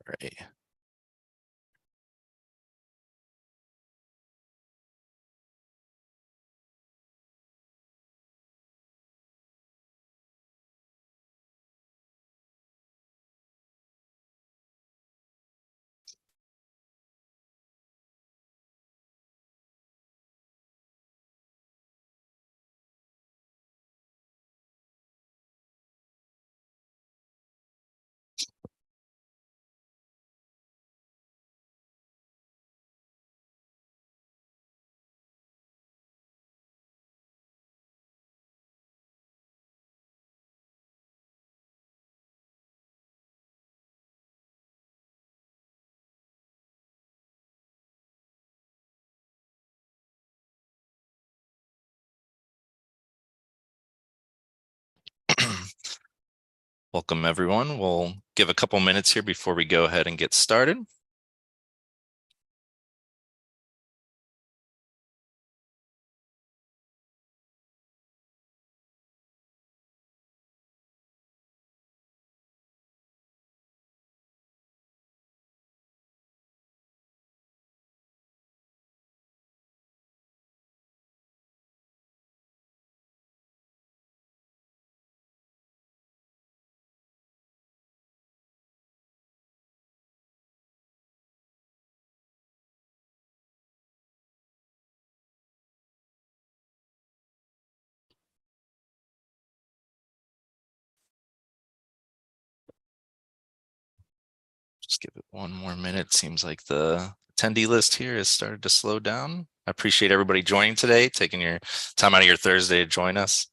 right. Welcome, everyone. We'll give a couple minutes here before we go ahead and get started. Just give it one more minute. Seems like the attendee list here has started to slow down. I appreciate everybody joining today, taking your time out of your Thursday to join us.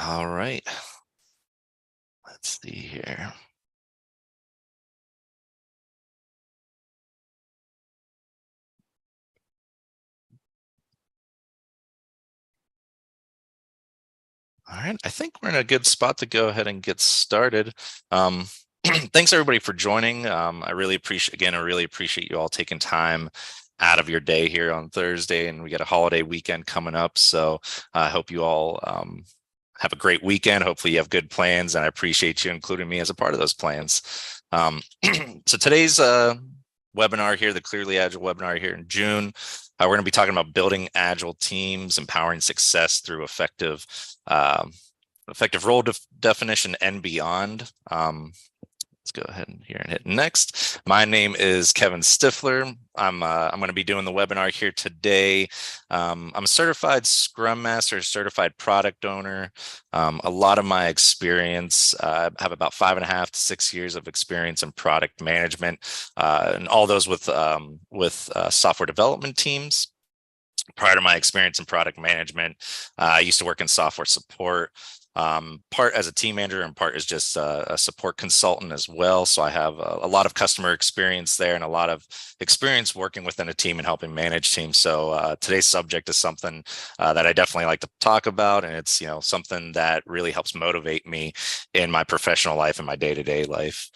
All right. Let's see here. All right, I think we're in a good spot to go ahead and get started. Thanks everybody for joining. I really appreciate you all taking time out of your day here on Thursday, and we got a holiday weekend coming up. So I hope you all have a great weekend. Hopefully you have good plans, and I appreciate you including me as a part of those plans. So today's webinar here, the Clearly Agile webinar here in June, we're going to be talking about building agile teams, empowering success through effective role definition and beyond. Let's go ahead and here and hit next. My name is Kevin Stifler. I'm going to be doing the webinar here today. I'm a certified Scrum Master, certified product owner. A lot of my experience, I have about 5.5 to 6 years of experience in product management, and all those with software development teams. Prior to my experience in product management, I used to work in software support, part as a team manager and part as just a support consultant as well. So I have a lot of customer experience there and a lot of experience working within a team and helping manage teams. So today's subject is something that I definitely like to talk about, and it's something that really helps motivate me in my professional life and my day-to-day life.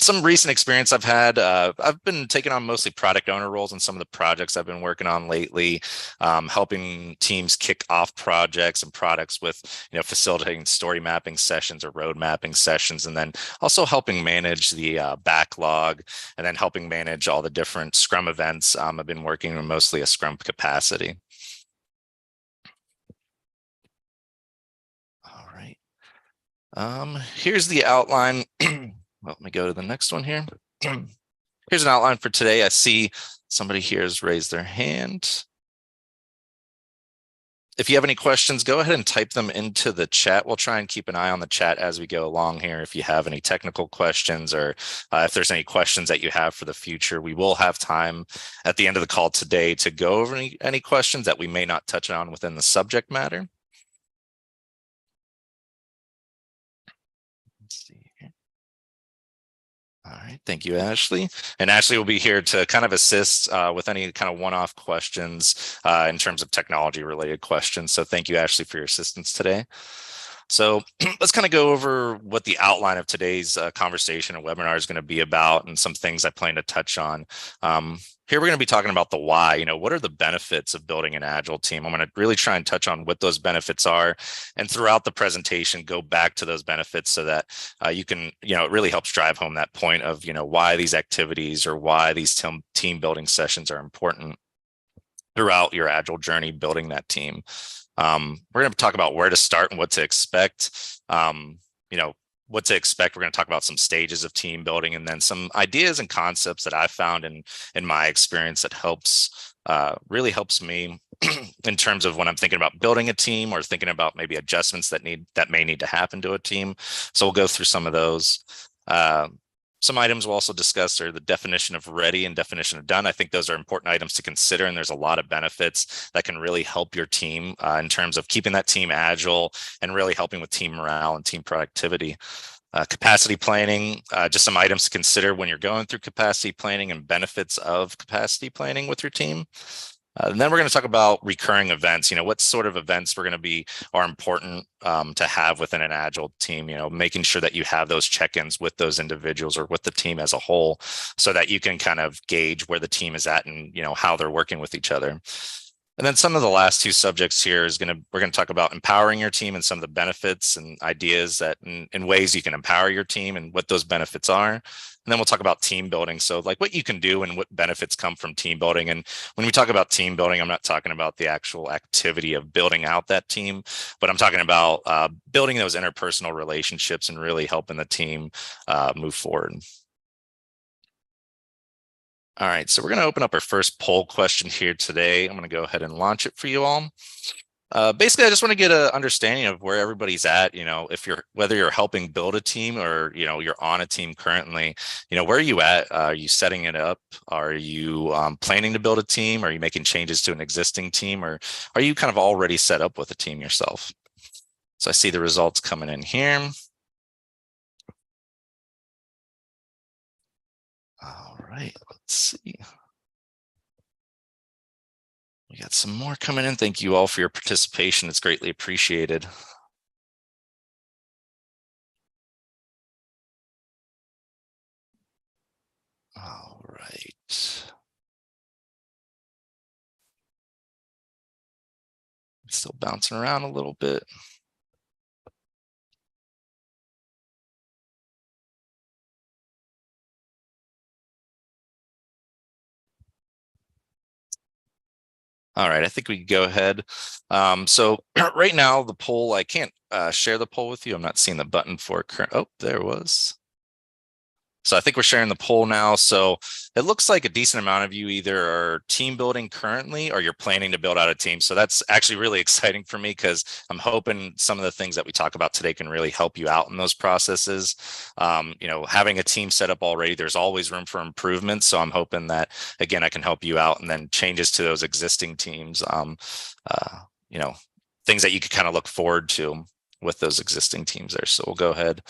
Some recent experience I've had, I've been taking on mostly product owner roles in some of the projects I've been working on lately, helping teams kick off projects and products with, facilitating story mapping sessions or road mapping sessions, and then also helping manage the backlog, and then helping manage all the different Scrum events. I've been working in mostly a Scrum capacity. All right. Here's the outline. Well, let me go to the next one here. Here's an outline for today. I see somebody here has raised their hand. If you have any questions, go ahead and type them into the chat. We'll try and keep an eye on the chat as we go along here. If you have any technical questions, or if there's any questions that you have for the future, we will have time at the end of the call today to go over any questions that we may not touch on within the subject matter. Let's see here. All right, thank you, Ashley. And Ashley will be here to kind of assist with any kind of one-off questions in terms of technology-related questions. So thank you, Ashley, for your assistance today. So let's kind of go over what the outline of today's conversation and webinar is going to be about and some things I plan to touch on. Here we're going to be talking about the why. What are the benefits of building an Agile team? I'm going to really try and touch on what those benefits are, and throughout the presentation, go back to those benefits so that you can, it really helps drive home that point of, why these activities or why these team building sessions are important throughout your Agile journey building that team. We're going to talk about where to start and what to expect. What to expect. We're going to talk about some stages of team building, and then some ideas and concepts that I found in my experience that really helps me in terms of when I'm thinking about building a team or thinking about maybe adjustments that may need to happen to a team. So we'll go through some of those. Some items we'll also discuss are the definition of ready and definition of done. I think those are important items to consider, and there's a lot of benefits that can really help your team in terms of keeping that team agile and really helping with team morale and team productivity. Capacity planning, just some items to consider when you're going through capacity planning and benefits of capacity planning with your team. And then we're going to talk about recurring events. What sort of events are important to have within an Agile team, making sure that you have those check-ins with those individuals or with the team as a whole so that you can kind of gauge where the team is at and, how they're working with each other. And then some of the last two subjects here we're going to talk about empowering your team and some of the benefits and ideas that in ways you can empower your team and what those benefits are. And then we'll talk about team building. So like what you can do and what benefits come from team building. And when we talk about team building, I'm not talking about the actual activity of building out that team, but I'm talking about building those interpersonal relationships and really helping the team move forward. All right, so we're going to open up our first poll question here today. I'm going to go ahead and launch it for you all. Basically, I just want to get an understanding of where everybody's at. Whether you're helping build a team or you're on a team currently. Where are you at? Are you setting it up? Are you planning to build a team? Are you making changes to an existing team, or are you kind of already set up with a team yourself? So I see the results coming in here. All right, let's see. We got some more coming in. Thank you all for your participation. It's greatly appreciated. All right. Still bouncing around a little bit. All right, I think we can go ahead. So right now, the poll, I can't share the poll with you. I'm not seeing the button for it. Oh, there it was. So I think we're sharing the poll now. So it looks like a decent amount of you either are team building currently or you're planning to build out a team. So that's actually really exciting for me because I'm hoping some of the things that we talk about today can really help you out in those processes. Having a team set up already, there's always room for improvement. So I'm hoping that, again, I can help you out, and then changes to those existing teams, things that you could kind of look forward to with those existing teams there. So we'll go ahead.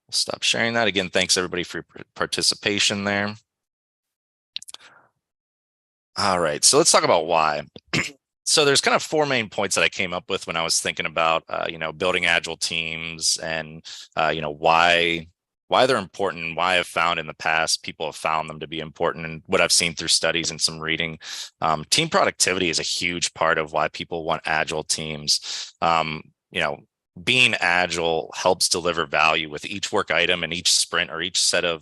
We'll stop sharing that. Again, thanks everybody for your participation there. All right, so let's talk about why. So there's kind of four main points that I came up with when I was thinking about, building Agile teams and, why they're important, why I've found in the past people have found them to be important, and what I've seen through studies and some reading. Team productivity is a huge part of why people want Agile teams. Being agile helps deliver value with each work item and each sprint or each set of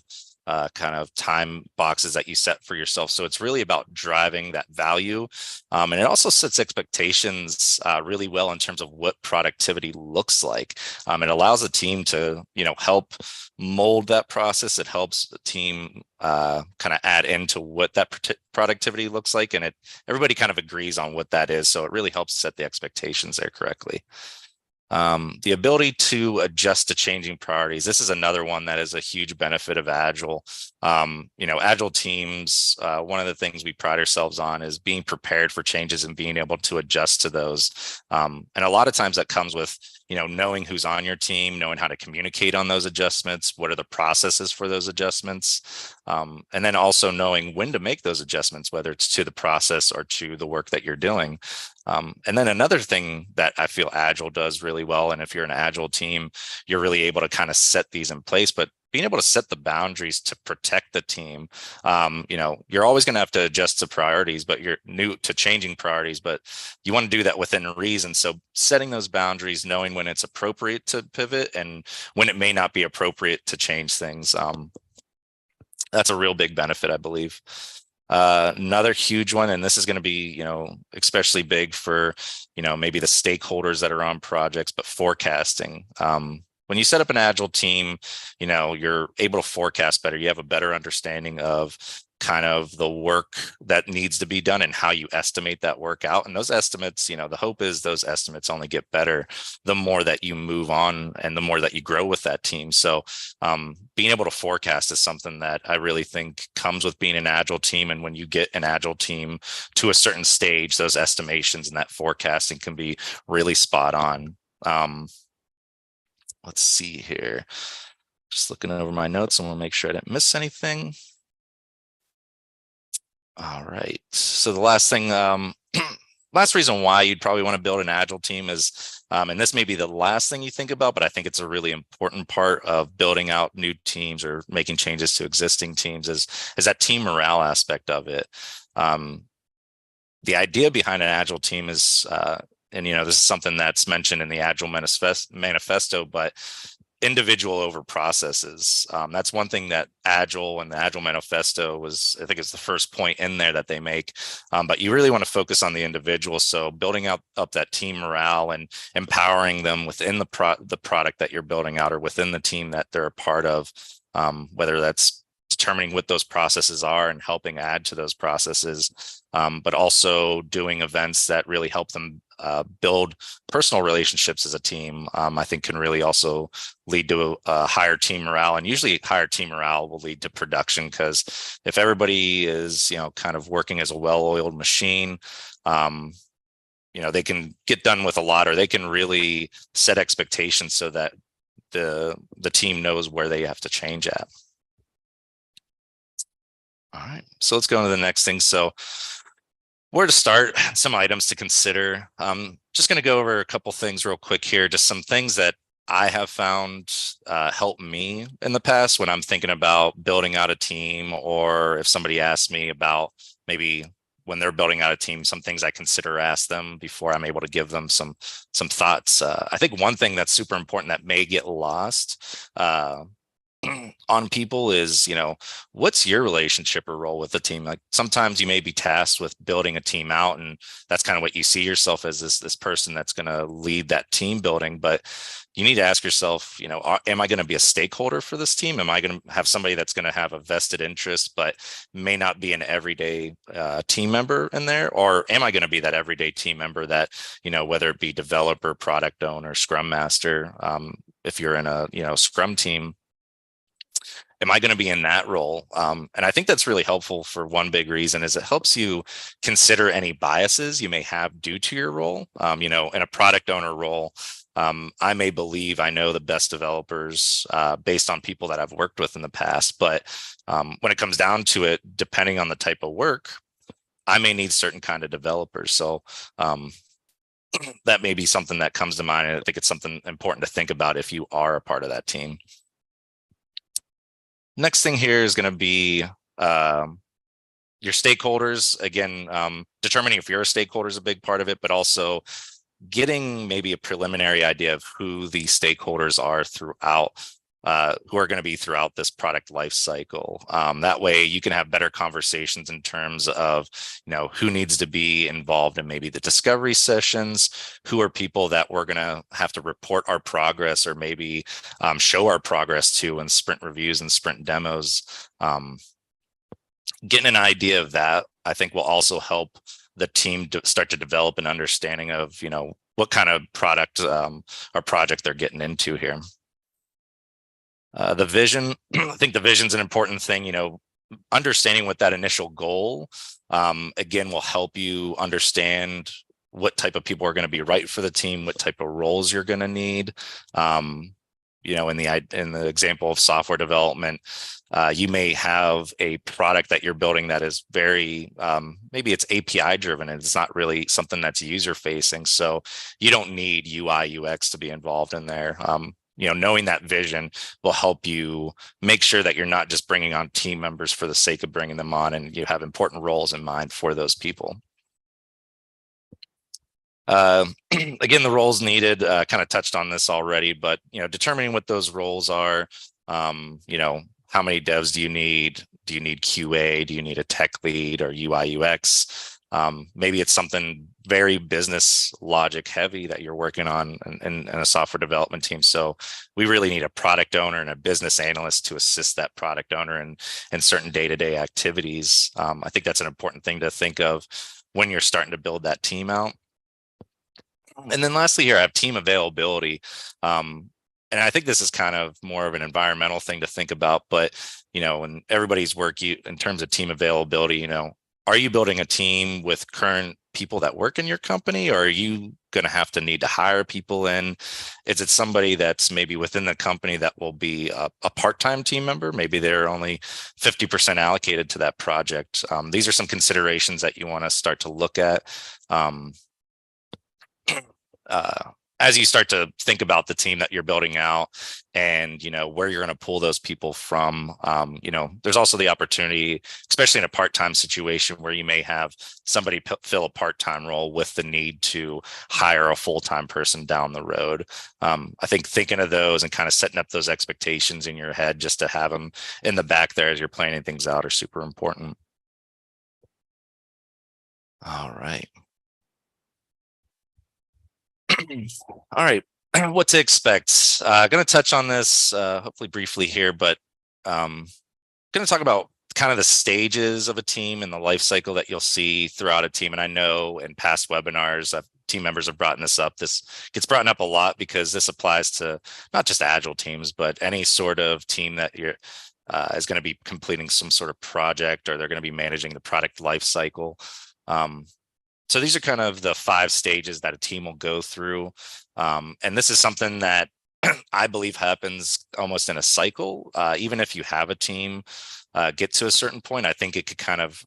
kind of time boxes that you set for yourself. So it's really about driving that value. And it also sets expectations really well in terms of what productivity looks like. It allows the team to, help mold that process. It helps the team kind of add into what that productivity looks like. And everybody kind of agrees on what that is. So it really helps set the expectations there correctly. The ability to adjust to changing priorities. This is another one that is a huge benefit of Agile. Agile teams, one of the things we pride ourselves on is being prepared for changes and being able to adjust to those. And a lot of times that comes with, knowing who's on your team, knowing how to communicate on those adjustments, what are the processes for those adjustments, and then also knowing when to make those adjustments, whether it's to the process or to the work that you're doing. And then another thing that I feel Agile does really well, and if you're an Agile team, you're really able to kind of set these in place, but being able to set the boundaries to protect the team. You're always going to have to adjust to priorities, but you're new to changing priorities, but you want to do that within reason. So setting those boundaries, knowing when it's appropriate to pivot and when it may not be appropriate to change things. That's a real big benefit, I believe. Another huge one, and this is going to be, especially big for, maybe the stakeholders that are on projects, but forecasting. When you set up an Agile team, you're able to forecast better. You have a better understanding of kind of the work that needs to be done and how you estimate that work out. And those estimates, the hope is those estimates only get better the more that you move on and the more that you grow with that team. So being able to forecast is something that I really think comes with being an Agile team. And when you get an Agile team to a certain stage, those estimations and that forecasting can be really spot on. Let's see here. Just looking over my notes and we'll make sure I didn't miss anything. All right. So the last thing, last reason why you'd probably want to build an Agile team is, and this may be the last thing you think about, but I think it's a really important part of building out new teams or making changes to existing teams is that team morale aspect of it. The idea behind an Agile team is, and this is something that's mentioned in the Agile manifesto, but individual over processes. That's one thing that Agile and the Agile manifesto was, I think it's the first point in there that they make, but you really want to focus on the individual. So building up that team morale and empowering them within the product that you're building out or within the team that they're a part of, whether that's determining what those processes are and helping add to those processes, but also doing events that really help them build personal relationships as a team, I think can really also lead to a higher team morale. And usually higher team morale will lead to production, because if everybody is, kind of working as a well-oiled machine, they can get done with a lot, or they can really set expectations so that the team knows where they have to change at. All right, so let's go on to the next thing. So where to start, some items to consider. Just going to go over a couple things real quick here, just some things that I have found help me in the past when I'm thinking about building out a team, or if somebody asks me about maybe when they're building out a team, some things I consider ask them before I'm able to give them some thoughts. I think one thing that's super important that may get lost on people is, what's your relationship or role with the team? Like sometimes you may be tasked with building a team out, and that's kind of what you see yourself as, this person that's going to lead that team building. But you need to ask yourself, am I going to be a stakeholder for this team? Am I going to have somebody that's going to have a vested interest, but may not be an everyday team member in there? Or am I going to be that everyday team member that, whether it be developer, product owner, scrum master, if you're in a, scrum team, am I going to be in that role? And I think that's really helpful for one big reason is it helps you consider any biases you may have due to your role. In a product owner role, I may believe I know the best developers based on people that I've worked with in the past. But when it comes down to it, depending on the type of work, I may need certain kind of developers. So that may be something that comes to mind. And I think it's something important to think about if you are a part of that team. Next thing here is going to be your stakeholders. Again, determining if you're a stakeholder is a big part of it, but also getting maybe a preliminary idea of who the stakeholders are throughout, who are going to be throughout this product life cycle. That way you can have better conversations in terms of, who needs to be involved in maybe the discovery sessions, who are people that we're going to have to report our progress or maybe show our progress to in sprint reviews and sprint demos. Getting an idea of that, I think, will also help the team start to develop an understanding of, what kind of product or project they're getting into here. The vision, I think the vision's an important thing, understanding what that initial goal, again, will help you understand what type of people are going to be right for the team, what type of roles you're going to need. In the example of software development, you may have a product that you're building that is very, maybe it's API driven and it's not really something that's user facing. So you don't need UI UX to be involved in there. Knowing that vision will help you make sure that you're not just bringing on team members for the sake of bringing them on, and you have important roles in mind for those people. Again, the roles needed, kind of touched on this already, but determining what those roles are. How many devs do you need? Do you need QA? Do you need a tech lead or UI UX? Maybe it's something very business logic heavy that you're working on in a software development team. So we really need a product owner and a business analyst to assist that product owner in certain day-to-day activities. I think that's an important thing to think of when you're starting to build that team out. And then lastly here, I have team availability. And I think this is kind of more of an environmental thing to think about, but, in everybody's work, in terms of team availability, are you building a team with current people that work in your company, or are you going to have to need to hire people in? Is it somebody that's maybe within the company that will be a part-time team member? Maybe they're only 50% allocated to that project. These are some considerations that you want to start to look at. As you start to think about the team that you're building out and, where you're going to pull those people from, there's also the opportunity, especially in a part-time situation, where you may have somebody fill a part-time role with the need to hire a full-time person down the road. I think thinking of those and kind of setting up those expectations in your head just to have them in the back there as you're planning things out are super important. All right. All right, what to expect. Going to touch on this hopefully briefly here, but going to talk about kind of the stages of a team and the life cycle that you'll see throughout a team. And I know in past webinars, team members have brought this up. This gets brought up a lot because this applies to not just Agile teams, but any sort of team that you're is going to be completing some sort of project, or they're going to be managing the product life cycle. So these are kind of the 5 stages that a team will go through. And this is something that I believe happens almost in a cycle. Even if you have a team get to a certain point, I think it could kind of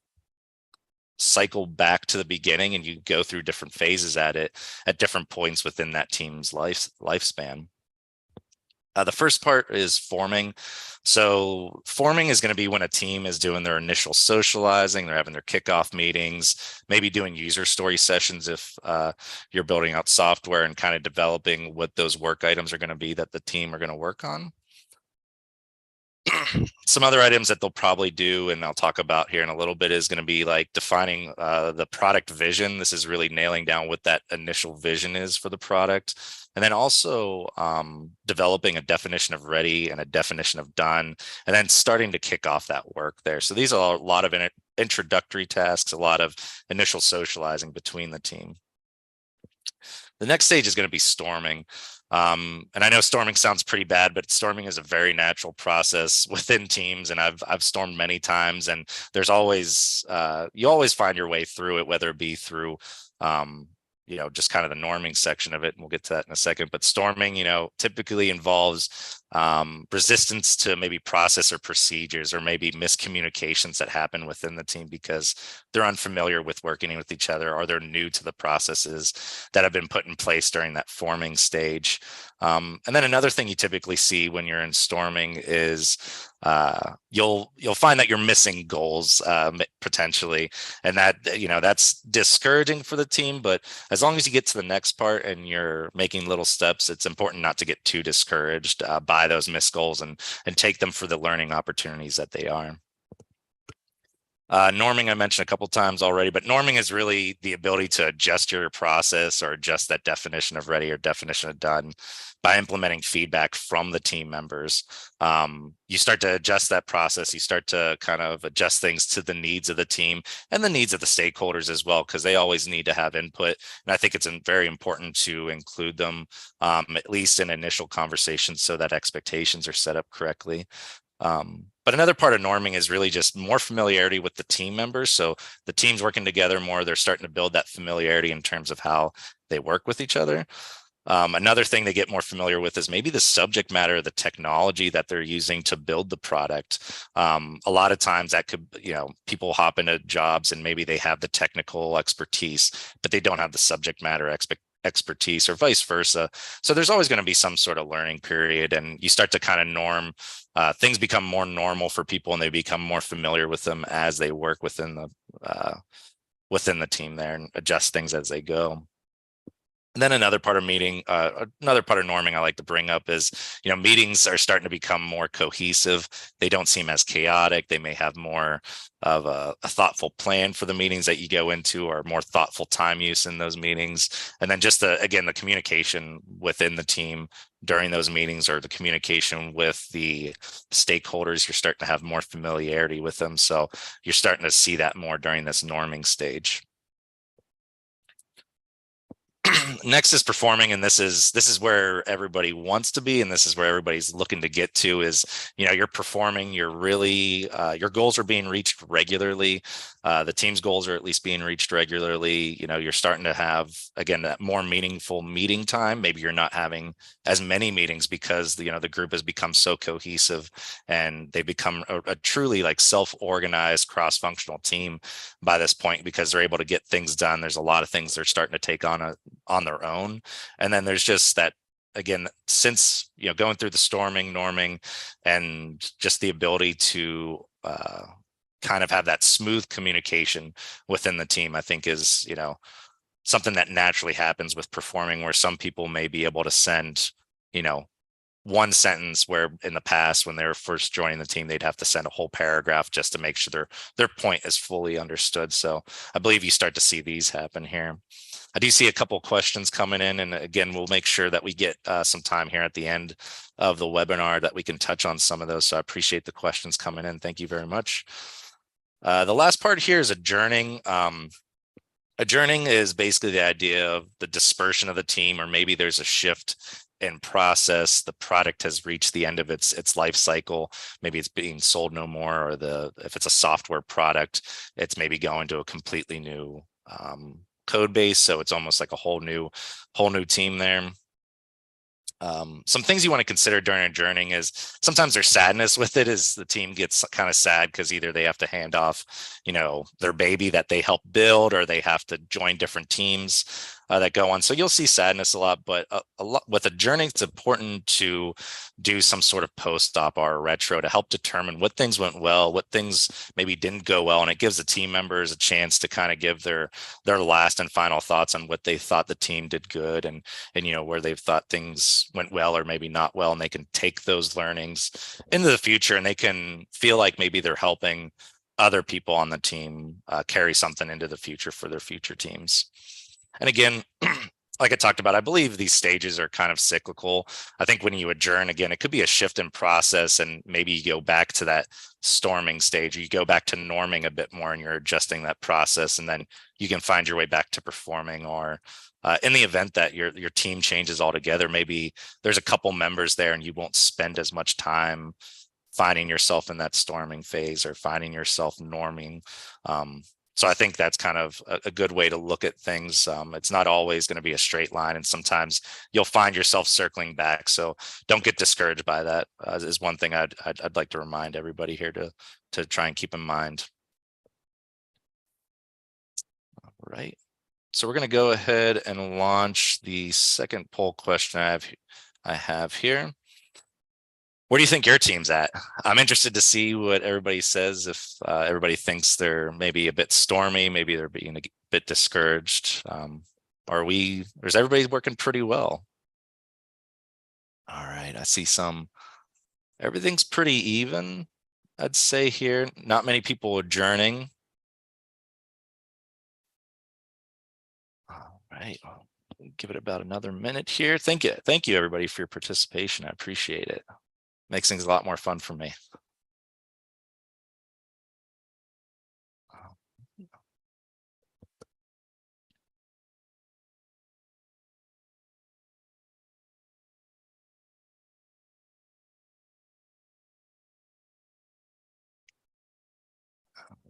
cycle back to the beginning, and you go through different phases at different points within that team's lifespan. The first part is forming. So forming is going to be when a team is doing their initial socializing, they're having their kickoff meetings, maybe doing user story sessions if you're building out software, and kind of developing what those work items are going to be that the team are going to work on. Some other items that they'll probably do, and I'll talk about here in a little bit, is going to be like defining the product vision. This is really nailing down what that initial vision is for the product. And then also developing a definition of ready and a definition of done, and then starting to kick off that work there. So these are a lot of introductory tasks, a lot of initial socializing between the team. The next stage is going to be storming. And I know storming sounds pretty bad, but storming is a very natural process within teams. And I've stormed many times, and there's always, you always find your way through it, whether it be through, just kind of the norming section of it. And we'll get to that in a second. But storming, typically involves resistance to maybe process or procedures, or maybe miscommunications that happen within the team because they're unfamiliar with working with each other, or they're new to the processes that have been put in place during that forming stage. And then another thing you typically see when you're in storming is you'll find that you're missing goals potentially, and that that's discouraging for the team. But as long as you get to the next part and you're making little steps, it's important not to get too discouraged by those missed goals, and take them for the learning opportunities that they are. Norming, I mentioned a couple times already, but norming is really the ability to adjust your process or adjust that definition of ready or definition of done by implementing feedback from the team members. You start to adjust that process. You start to kind of adjust things to the needs of the team and the needs of the stakeholders as well, because they always need to have input. And I think it's very important to include them, at least in initial conversations, so that expectations are set up correctly. But another part of norming is really just more familiarity with the team members. So the team's working together more, they're starting to build that familiarity in terms of how they work with each other. Another thing they get more familiar with is maybe the subject matter, the technology that they're using to build the product. A lot of times that could, people hop into jobs and maybe they have the technical expertise, but they don't have the subject matter expertise or vice versa. So there's always going to be some sort of learning period, and you start to kind of norm. Things become more normal for people, and they become more familiar with them as they work within the team there and adjust things as they go. And then another part of norming I like to bring up is, meetings are starting to become more cohesive. They don't seem as chaotic. They may have more of a thoughtful plan for the meetings that you go into, or more thoughtful time use in those meetings. And then just again, the communication within the team during those meetings, or the communication with the stakeholders, you're starting to have more familiarity with them. So you're starting to see that more during this norming stage. Next is performing, and this is where everybody wants to be, and this is where everybody's looking to get to. Is, you're performing, you're really your goals are being reached regularly. The team's goals are at least being reached regularly. You're starting to have, again, that more meaningful meeting time. Maybe you're not having as many meetings because the group has become so cohesive, and they become a truly like self-organized cross-functional team by this point, because they're able to get things done. There's a lot of things they're starting to take on their own. And then there's just that, again, since going through the norming, and just the ability to kind of have that smooth communication within the team, I think is something that naturally happens with performing, where some people may be able to send one sentence, where in the past, when they were first joining the team, they'd have to send a whole paragraph just to make sure their point is fully understood. So I believe you start to see these happen here. I do see a couple of questions coming in, and again, we'll make sure that we get some time here at the end of the webinar that we can touch on some of those. So I appreciate the questions coming in. Thank you very much. The last part here is adjourning. Adjourning is basically the idea of the dispersion of the team, or maybe there's a shift in process. The product has reached the end of its life cycle. Maybe it's being sold no more, or if it's a software product, it's maybe going to a completely new code base. So it's almost like a whole new team there. Some things you want to consider during adjourning is sometimes there's sadness with it, as the team gets kind of sad because either they have to hand off, their baby that they helped build, or they have to join different teams that go on. So you'll see sadness a lot, but a lot with adjourning, it's important to do some sort of post-op or retro to help determine what things went well, what things maybe didn't go well. And it gives the team members a chance to kind of give their last and final thoughts on what they thought the team did good, and where they've thought things went well or maybe not well, and they can take those learnings into the future, and they can feel like maybe they're helping other people on the team carry something into the future for their future teams. And again, like I talked about, I believe these stages are kind of cyclical. I think when you adjourn, again, it could be a shift in process, and maybe you go back to that storming stage, or you go back to norming a bit more, and you're adjusting that process, and then you can find your way back to performing. Or in the event that your team changes altogether, maybe there's a couple members there and you won't spend as much time finding yourself in that storming phase, or finding yourself norming. So I think that's kind of a good way to look at things. It's not always going to be a straight line, and sometimes you'll find yourself circling back. So don't get discouraged by that. Is one thing I'd like to remind everybody here to try and keep in mind. All right. So we're going to go ahead and launch the second poll question I have here. Where do you think your team's at? I'm interested to see what everybody says. If everybody thinks they're maybe a bit stormy, maybe they're being a bit discouraged. Or is everybody working pretty well? All right, I see everything's pretty even, I'd say here. Not many people adjourning. right. Well, give it about another minute here. Thank you everybody for your participation. I appreciate it. Makes things a lot more fun for me.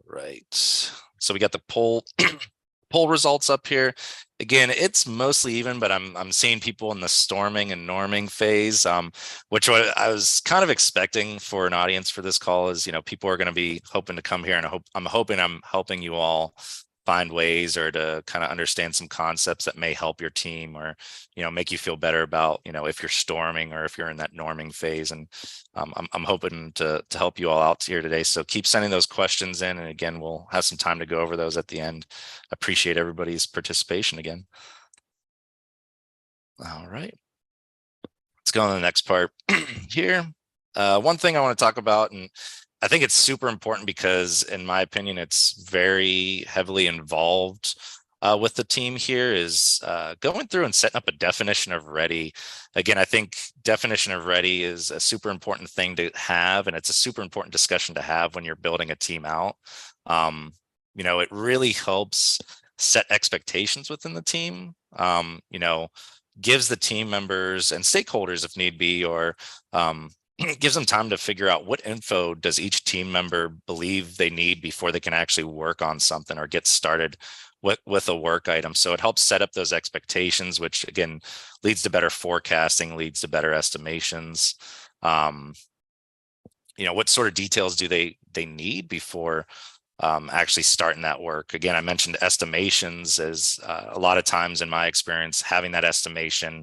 Right. So we got the poll poll results up here. Again, it's mostly even, but I'm seeing people in the storming and norming phase, which I was kind of expecting for an audience for this call. Is, people are going to be hoping to come here, and I'm hoping I'm helping you all find ways or to kind of understand some concepts that may help your team, or make you feel better about if you're storming or if you're in that norming phase. And I'm hoping to help you all out here today. So keep sending those questions in, and again, we'll have some time to go over those at the end. Appreciate everybody's participation again. All right, let's go on to the next part here. One thing I want to talk about, and I think it's super important because, in my opinion, it's very heavily involved with the team here, is going through and setting up a definition of ready. Again, I think definition of ready is a super important thing to have, and it's a super important discussion to have when you're building a team out. It really helps set expectations within the team. Gives the team members and stakeholders, if need be, or gives them time to figure out what info does each team member believe they need before they can actually work on something or get started with a work item. So it helps set up those expectations, which again leads to better forecasting, leads to better estimations. What sort of details do they need before actually starting that work? Again, I mentioned estimations as a lot of times in my experience, having that estimation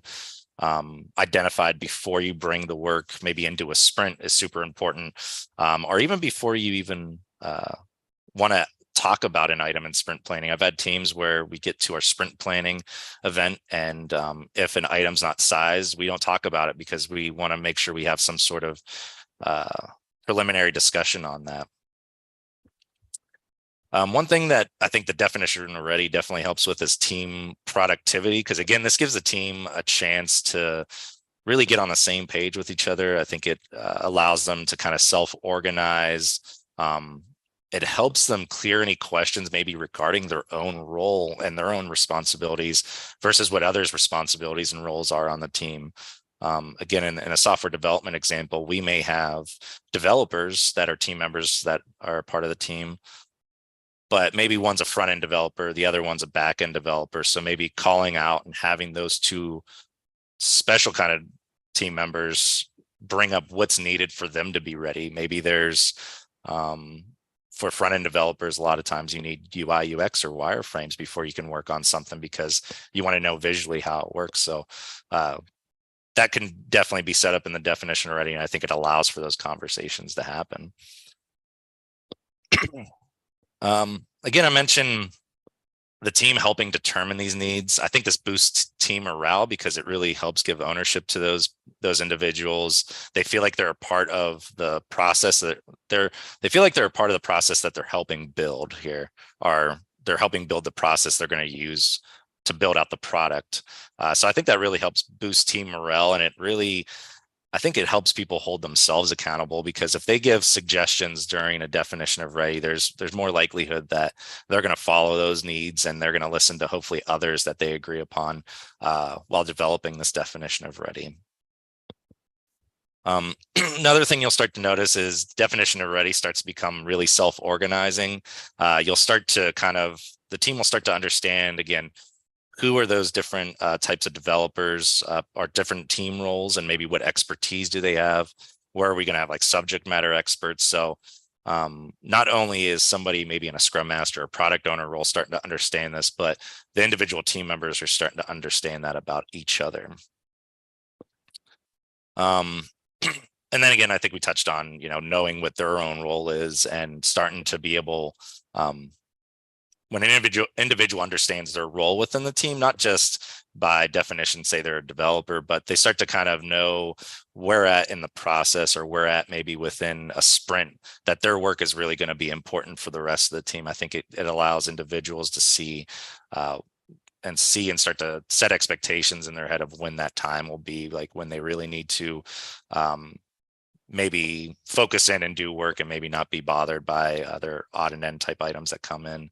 identified before you bring the work maybe into a sprint is super important, or even before you even want to talk about an item in sprint planning. I've had teams where we get to our sprint planning event, and if an item's not sized, we don't talk about it because we want to make sure we have some sort of preliminary discussion on that. One thing that I think the definition already definitely helps with is team productivity, because again, this gives the team a chance to really get on the same page with each other. I think it allows them to kind of self-organize. It helps them clear any questions maybe regarding their own role and their own responsibilities versus what others' responsibilities and roles are on the team. Again, in a software development example, we may have developers that are team members that are part of the team, but maybe one's a front end developer, the other one's a back end developer. So maybe calling out and having those two special kind of team members bring up what's needed for them to be ready. Maybe there's for front end developers, a lot of times you need UI, UX, or wireframes before you can work on something because you want to know visually how it works. So that can definitely be set up in the definition already, and I think it allows for those conversations to happen. Again, I mentioned the team helping determine these needs. I think this boosts team morale because it really helps give ownership to those individuals. They feel like they're a part of the process that they feel like they're a part of the process that they're helping build here, or they're helping build the process they're going to use to build out the product. So I think that really helps boost team morale, and I think it helps people hold themselves accountable, because if they give suggestions during a definition of ready, there's more likelihood that they're going to follow those needs, and they're going to listen to hopefully others that they agree upon while developing this definition of ready. Another thing you'll start to notice is definition of ready starts to become really self-organizing. You'll start to the team will start to understand, again, who are those different types of developers, or different team roles, and maybe what expertise do they have? Where are we going to have like subject matter experts? So not only is somebody maybe in a scrum master or product owner role starting to understand this, but the individual team members are starting to understand that about each other. And then again, I think we touched on, knowing what their own role is and starting to be able, when an individual understands their role within the team, not just by definition, say they're a developer, but they start to kind of know where at in the process, or where at maybe within a sprint, that their work is really going to be important for the rest of the team. I think it allows individuals to see and see and start to set expectations in their head of when that time will be, like when they really need to maybe focus in and do work and maybe not be bothered by other odd and end type items that come in.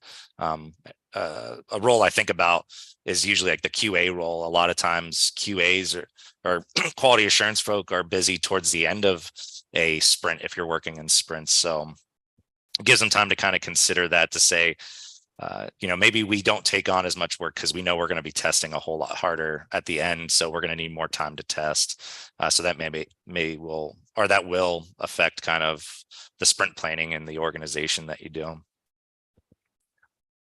A role I think about is usually like the QA role. A lot of times QAs or quality assurance folk are busy towards the end of a sprint if you're working in sprints. So it gives them time to kind of consider that, to say, maybe we don't take on as much work because we know we're going to be testing a whole lot harder at the end. So we're going to need more time to test. So that that will affect kind of the sprint planning and the organization that you do.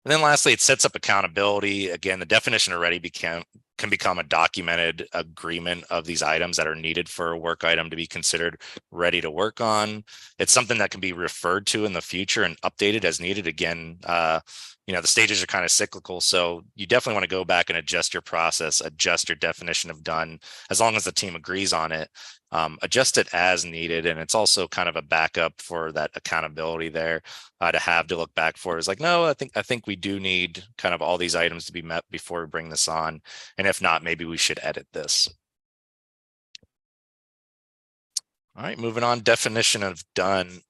And then lastly, it sets up accountability. Again, the definition of ready can become a documented agreement of these items that are needed for a work item to be considered ready to work on. It's something that can be referred to in the future and updated as needed. Again, the stages are kind of cyclical, so you definitely want to go back and adjust your process, adjust your definition of done, as long as the team agrees on it. Adjust it as needed, and it's also kind of a backup for that accountability there to look back for. Is like, no, I think we do need kind of all these items to be met before we bring this on, and if not, maybe we should edit this. All right, moving on. Definition of done.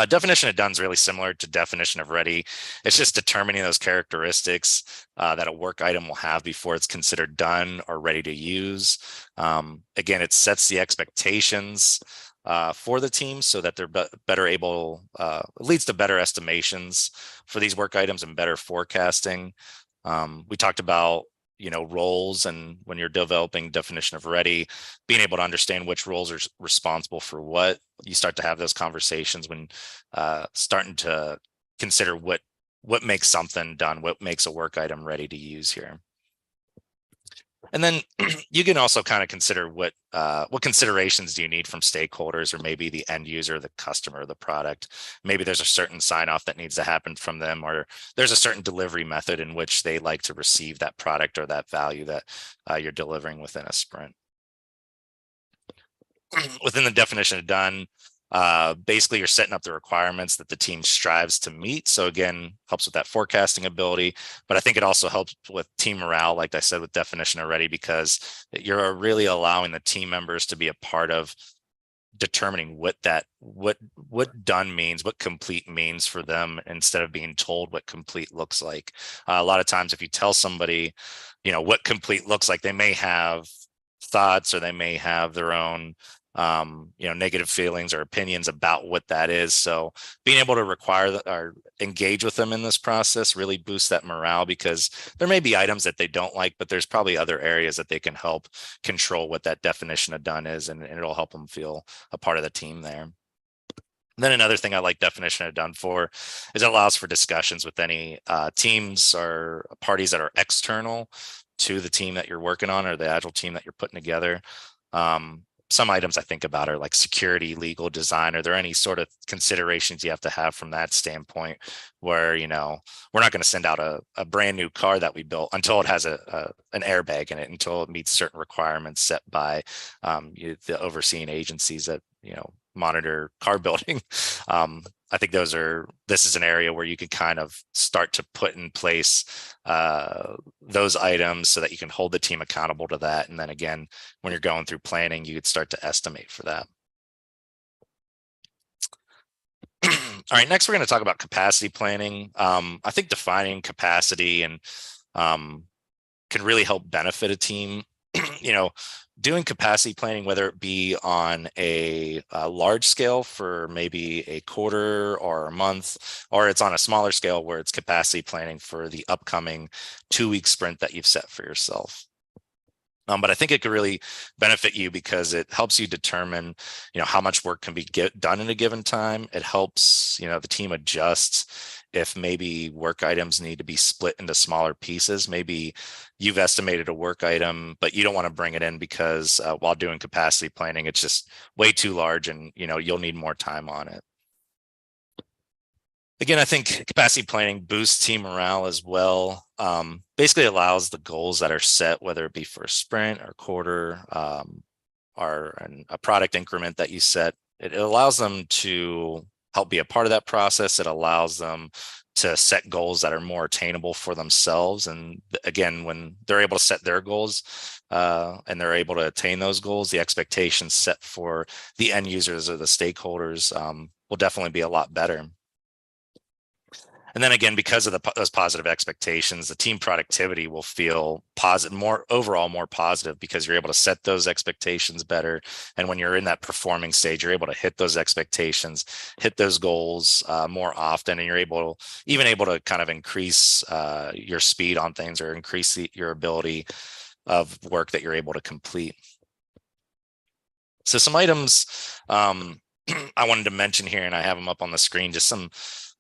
Definition of done is really similar to definition of ready. It's just determining those characteristics that a work item will have before it's considered done or ready to use. Again, it sets the expectations for the team so that they're better able, it leads to better estimations for these work items and better forecasting. We talked about roles, and when you're developing definition of ready, being able to understand which roles are responsible for what, you start to have those conversations when starting to consider what makes something done, what makes a work item ready to use here. And then you can also kind of consider what considerations do you need from stakeholders, or maybe the end user, the customer, the product. Maybe there's a certain sign off that needs to happen from them, or there's a certain delivery method in which they like to receive that product or that value that you're delivering within a sprint. Within the definition of done, basically you're setting up the requirements that the team strives to meet. So again, helps with that forecasting ability, but I think it also helps with team morale, like I said, with definition of ready, because you're really allowing the team members to be a part of determining what done means, what complete means for them, instead of being told what complete looks like. A lot of times if you tell somebody, what complete looks like, they may have thoughts, or they may have their own negative feelings or opinions about what that is. So being able to require or engage with them in this process really boosts that morale, because there may be items that they don't like, but there's probably other areas that they can help control what that definition of done is, and it'll help them feel a part of the team there. And then another thing I like definition of done for is it allows for discussions with any teams or parties that are external to the team that you're working on, or the Agile team that you're putting together. Some items I think about are like security, legal, design. Are there any sort of considerations you have to have from that standpoint, where, we're not going to send out a brand new car that we built until it has an airbag in it, until it meets certain requirements set by the overseeing agencies that, monitor car building. I think this is an area where you could kind of start to put in place those items so that you can hold the team accountable to that. And then again, when you're going through planning, you could start to estimate for that. All right, next we're going to talk about capacity planning. I think defining capacity and can really help benefit a team. Doing capacity planning, whether it be on a large scale for maybe a quarter or a month, or it's on a smaller scale where it's capacity planning for the upcoming 2-week sprint that you've set for yourself. But I think it could really benefit you because it helps you determine, how much work can be done in a given time. It helps, the team adjust if maybe work items need to be split into smaller pieces. Maybe you've estimated a work item, but you don't want to bring it in because while doing capacity planning, it's just way too large, and, you'll need more time on it. Again, I think capacity planning boosts team morale as well. Basically allows the goals that are set, whether it be for a sprint or quarter, or a product increment that you set, it allows them to help be a part of that process. It allows them to set goals that are more attainable for themselves. And again, when they're able to set their goals and they're able to attain those goals, the expectations set for the end users or the stakeholders will definitely be a lot better. And then again, because of those positive expectations, the team productivity will feel positive, more overall more positive, because you're able to set those expectations better. And when you're in that performing stage, you're able to hit those expectations, hit those goals more often, and you're even able to kind of increase your speed on things, or increase your ability of work that you're able to complete. So some items I wanted to mention here, and I have them up on the screen, just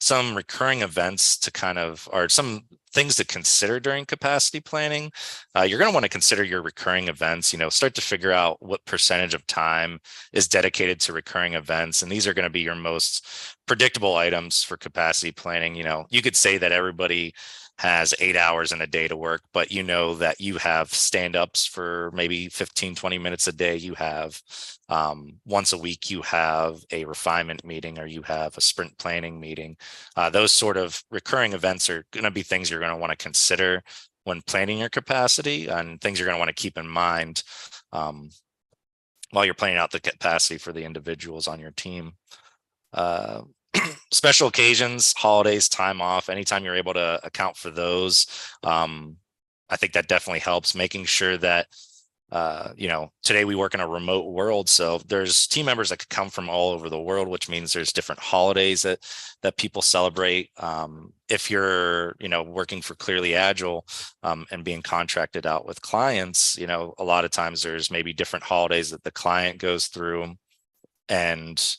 some recurring events to kind of, or some things to consider during capacity planning. You're going to want to consider your recurring events, start to figure out what percentage of time is dedicated to recurring events. And these are going to be your most predictable items for capacity planning. You could say that everybody has 8 hours in a day to work, but that you have stand-ups for maybe 15, 20 minutes a day. You have once a week, you have a refinement meeting, or you have a sprint planning meeting. Those sort of recurring events are going to be things you're going to want to consider when planning your capacity, and things you're going to want to keep in mind while you're planning out the capacity for the individuals on your team. Special occasions, holidays, time off, anytime you're able to account for those, I think that definitely helps. Making sure that today we work in a remote world, so there's team members that could come from all over the world, which means there's different holidays that people celebrate. If you're working for Clearly Agile and being contracted out with clients, a lot of times there's maybe different holidays that the client goes through, and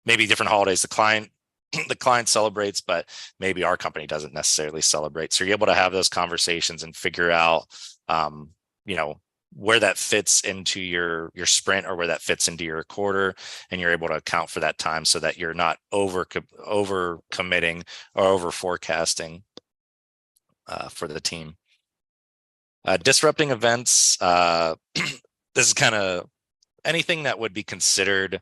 maybe different holidays the client celebrates, but maybe our company doesn't necessarily celebrate. So you're able to have those conversations and figure out where that fits into your sprint, or where that fits into your quarter, and you're able to account for that time so that you're not over committing or over forecasting for the team. Disrupting events. This is kind of anything that would be considered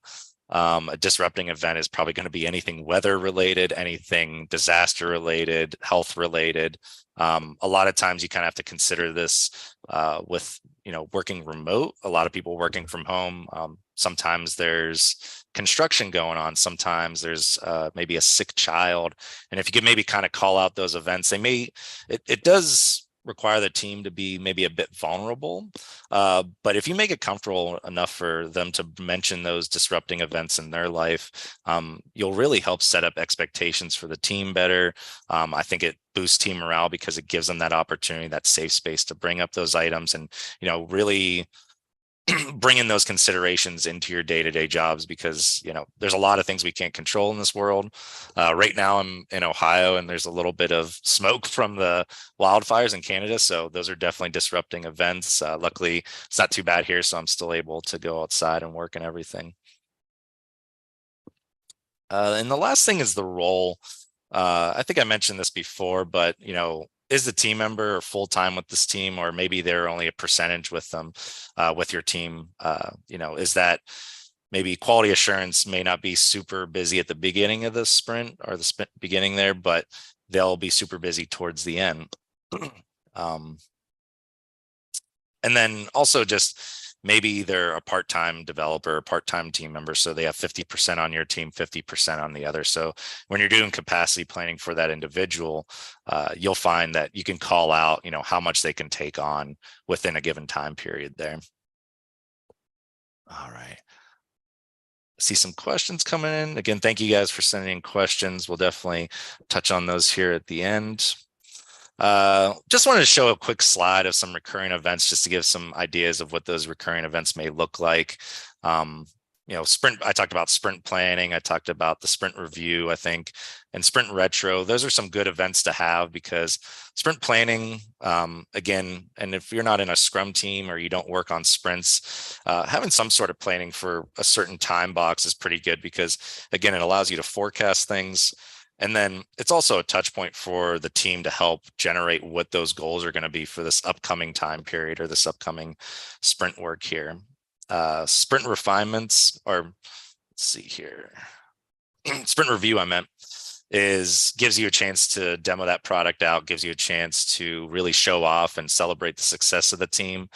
a disrupting event is probably going to be anything weather related, anything disaster related, health related. A lot of times you kind of have to consider this with working remote. A lot of people working from home. Sometimes there's construction going on. Sometimes there's maybe a sick child. And if you could maybe kind of call out those events, it does require the team to be maybe a bit vulnerable. But if you make it comfortable enough for them to mention those disrupting events in their life, you'll really help set up expectations for the team better. I think it boosts team morale because it gives them that opportunity, that safe space to bring up those items and, really bring in those considerations into your day-to-day jobs, because there's a lot of things we can't control in this world. Right now I'm in Ohio, and there's a little bit of smoke from the wildfires in Canada, so those are definitely disrupting events. Luckily it's not too bad here, so I'm still able to go outside and work and everything. And the last thing is the role. I think I mentioned this before, but is the team member full-time with this team, or maybe they're only a percentage with them, with your team? Is that maybe quality assurance may not be super busy at the beginning of the sprint, or the beginning there, but they'll be super busy towards the end. And then also just maybe they're a part-time developer, part-time team member, so they have 50% on your team, 50% on the other. So when you're doing capacity planning for that individual, you'll find that you can call out, how much they can take on within a given time period there. All right. See some questions coming in. Again, thank you guys for sending in questions. We'll definitely touch on those here at the end. Just wanted to show a quick slide of some recurring events, just to give some ideas of what those recurring events may look like. Sprint, I talked about sprint planning. I talked about the sprint review, I think, and sprint retro. Those are some good events to have, because sprint planning, again, and if you're not in a scrum team or you don't work on sprints, having some sort of planning for a certain time box is pretty good, because again, it allows you to forecast things. And then it's also a touch point for the team to help generate what those goals are going to be for this upcoming time period, or this upcoming sprint work here. Sprint refinements, or let's see here, sprint review, I meant. gives you a chance to demo that product out, gives you a chance to really show off and celebrate the success of the team.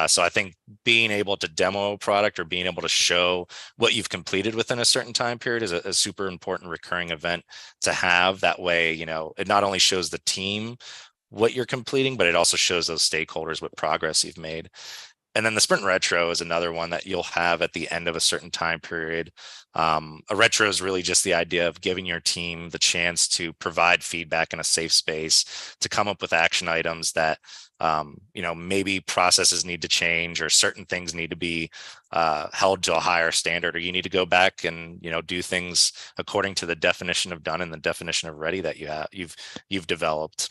So I think being able to demo a product or being able to show what you've completed within a certain time period is a super important recurring event to have. That way, it not only shows the team what you're completing, but it also shows those stakeholders what progress you've made. And then the sprint retro is another one that you'll have at the end of a certain time period. A retro is really just the idea of giving your team the chance to provide feedback in a safe space, to come up with action items that, maybe processes need to change or certain things need to be held to a higher standard, or you need to go back and, do things according to the definition of done and the definition of ready that you've developed.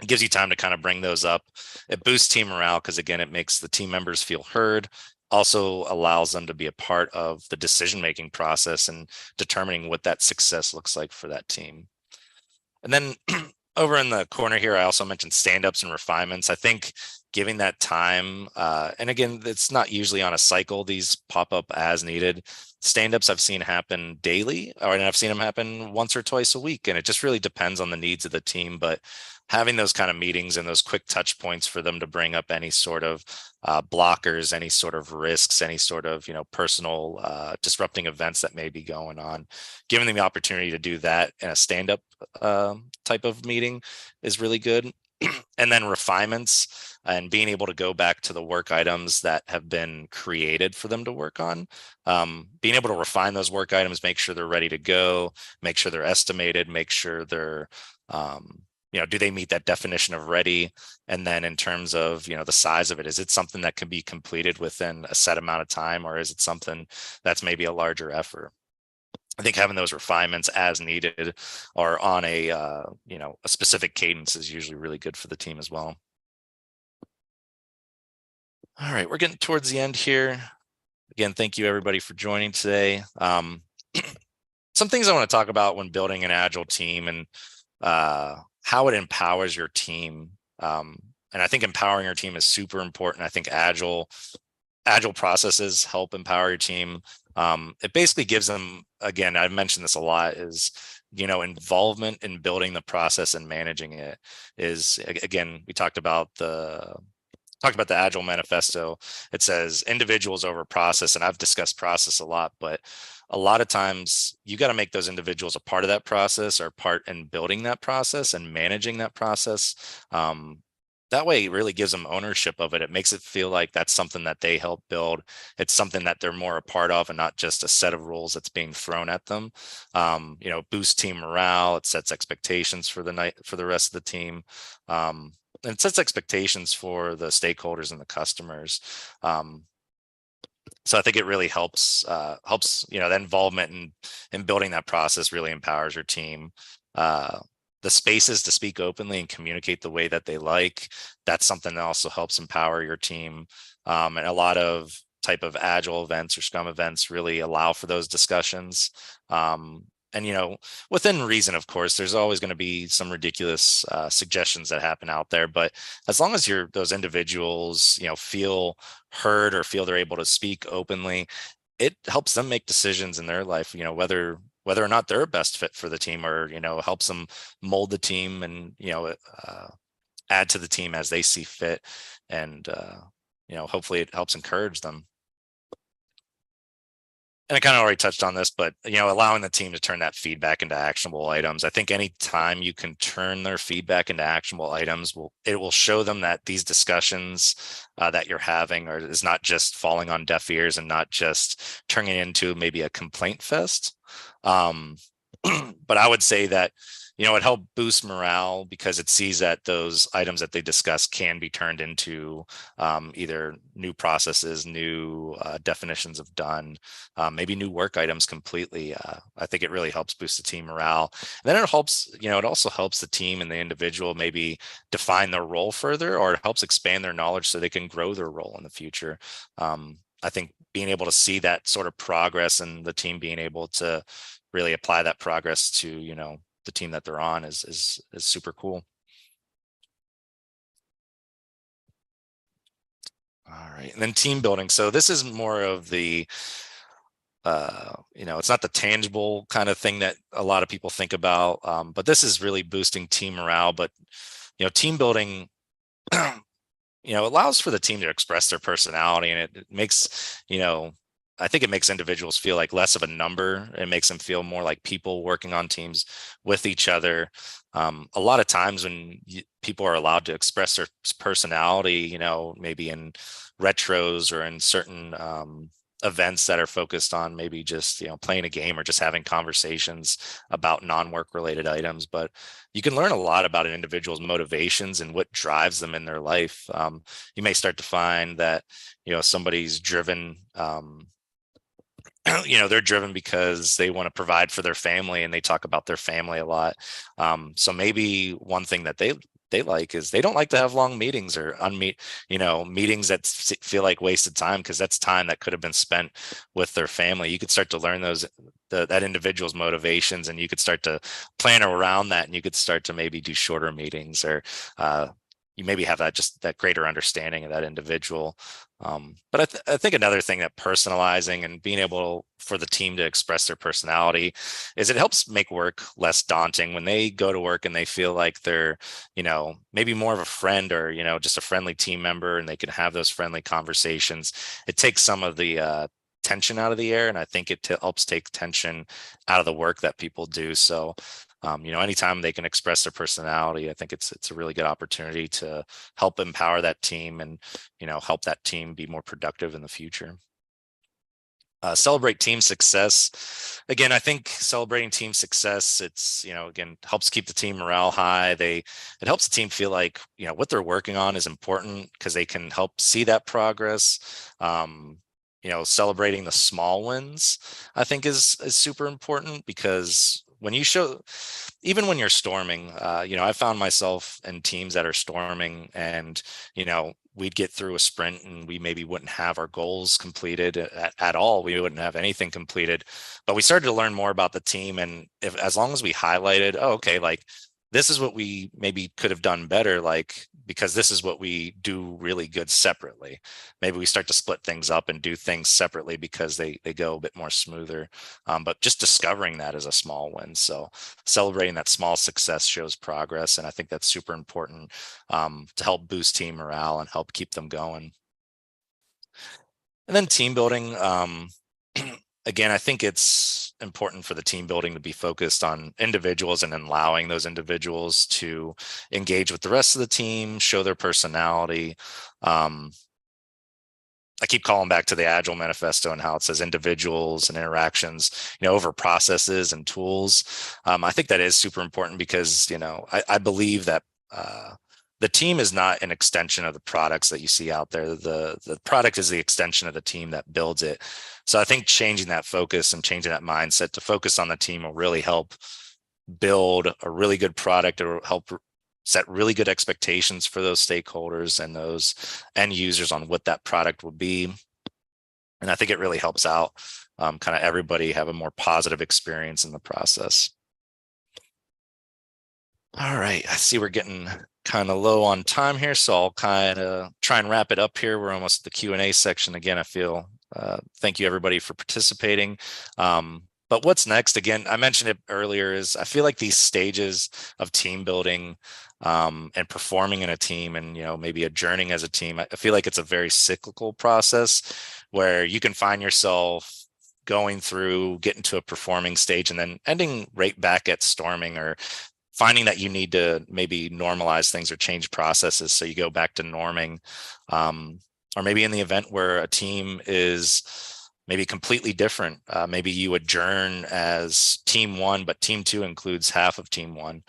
It gives you time to kind of bring those up. It boosts team morale because, again, it makes the team members feel heard, also allows them to be a part of the decision-making process and determining what that success looks like for that team. And then over in the corner here, I also mentioned stand-ups and refinements. I think giving that time, and again, it's not usually on a cycle. These pop up as needed. Stand-ups I've seen happen daily, and I've seen them happen once or twice a week, and it just really depends on the needs of the team. But having those kind of meetings and those quick touch points for them to bring up any sort of blockers, any sort of risks, any sort of personal disrupting events that may be going on, giving them the opportunity to do that in a stand-up type of meeting is really good. And then refinements and being able to go back to the work items that have been created for them to work on, being able to refine those work items, make sure they're ready to go, make sure they're estimated, make sure they're do they meet that definition of ready? And then in terms of, the size of it, is it something that can be completed within a set amount of time, or is it something that's maybe a larger effort? I think having those refinements as needed or on a specific cadence is usually really good for the team as well. All right, we're getting towards the end here. Again, thank you everybody for joining today. Some things I want to talk about when building an agile team and how it empowers your team. And I think empowering your team is super important. I think agile processes help empower your team. It basically gives them, again, I've mentioned this a lot, is involvement in building the process and managing it. Is, again, we talked about the Agile manifesto. It says individuals over process, and I've discussed process a lot, but a lot of times you got to make those individuals a part of that process or part in building that process and managing that process. That way it really gives them ownership of it. It makes it feel like that's something that they help build. It's something that they're more a part of and not just a set of rules that's being thrown at them. Boosts team morale. It sets expectations for the rest of the team. And it sets expectations for the stakeholders and the customers. So I think it really helps the involvement in building that process really empowers your team. The spaces to speak openly and communicate the way that they like, that's something that also helps empower your team. And a lot of type of agile events or scrum events really allow for those discussions. And within reason, of course, there's always going to be some ridiculous suggestions that happen out there, but as long as those individuals feel heard or feel they're able to speak openly, it helps them make decisions in their life, whether or not they're a best fit for the team, or helps them mold the team and add to the team as they see fit. And hopefully it helps encourage them. And I kind of already touched on this, but allowing the team to turn that feedback into actionable items. I think any time you can turn their feedback into actionable items, it will show them that these discussions that you're having is not just falling on deaf ears and not just turning into maybe a complaint fest. But I would say that it helped boost morale because it sees that those items that they discuss can be turned into either new processes, new definitions of done, maybe new work items completely. I think it really helps boost the team morale. And then it also helps the team and the individual maybe define their role further, or it helps expand their knowledge so they can grow their role in the future. I think being able to see that sort of progress and the team being able to really apply that progress to, the team that they're on is super cool. All right. And then team building. So this is more of the it's not the tangible kind of thing that a lot of people think about, but this is really boosting team morale. But team building allows for the team to express their personality, and it makes, I think it makes individuals feel like less of a number. It makes them feel more like people working on teams with each other. A lot of times when people are allowed to express their personality, maybe in retros or in certain events that are focused on maybe just playing a game or just having conversations about non-work related items, but you can learn a lot about an individual's motivations and what drives them in their life. You may start to find that somebody's driven, they're driven because they want to provide for their family and they talk about their family a lot. So maybe one thing that they like is they don't like to have long meetings or meetings that feel like wasted time, because that's time that could have been spent with their family. You could start to learn that individual's motivations, and you could start to plan around that, and you could start to maybe do shorter meetings, or you maybe have that greater understanding of that individual. But I think another thing that personalizing and being able for the team to express their personality is it helps make work less daunting when they go to work and they feel like they're, maybe more of a friend, or, just a friendly team member, and they can have those friendly conversations. It takes some of the tension out of the air, and I think it helps take tension out of the work that people do. So anytime they can express their personality, I think it's a really good opportunity to help empower that team and help that team be more productive in the future. Celebrate team success. Again, I think celebrating team success, it's, again, helps keep the team morale high. It helps the team feel like, what they're working on is important, because they can help see that progress. Celebrating the small wins, I think is super important, because when you even when you're storming, I found myself in teams that are storming, and, we'd get through a sprint and we maybe wouldn't have our goals completed at all. We wouldn't have anything completed, but we started to learn more about the team. And as long as we highlighted, oh, okay, like this is what we maybe could have done better, like, because this is what we do really good separately. Maybe we start to split things up and do things separately because they go a bit more smoother. But just discovering that is a small win. So celebrating that small success shows progress. And I think that's super important to help boost team morale and help keep them going. And then team building. Again, I think it's important for the team building to be focused on individuals and allowing those individuals to engage with the rest of the team, show their personality. I keep calling back to the Agile manifesto and how it says individuals and interactions, over processes and tools. I think that is super important, because, I believe that the team is not an extension of the products that you see out there. The product is the extension of the team that builds it. So I think changing that focus and changing that mindset to focus on the team will really help build a really good product. It will help set really good expectations for those stakeholders and those end users on what that product will be. And I think it really helps out kind of everybody have a more positive experience in the process. All right, I see we're getting kind of low on time here, so I'll kind of try and wrap it up here. We're almost at the Q&A section. Again, I feel thank you everybody for participating. But what's next? Again, I mentioned it earlier, is I feel like these stages of team building and performing in a team, and maybe adjourning as a team, I feel like it's a very cyclical process where you can find yourself going through, getting to a performing stage, and then ending right back at storming, or finding that you need to maybe normalize things or change processes so you go back to norming. Or maybe in the event where a team is maybe completely different, maybe you adjourn as team one, but team two includes half of team one.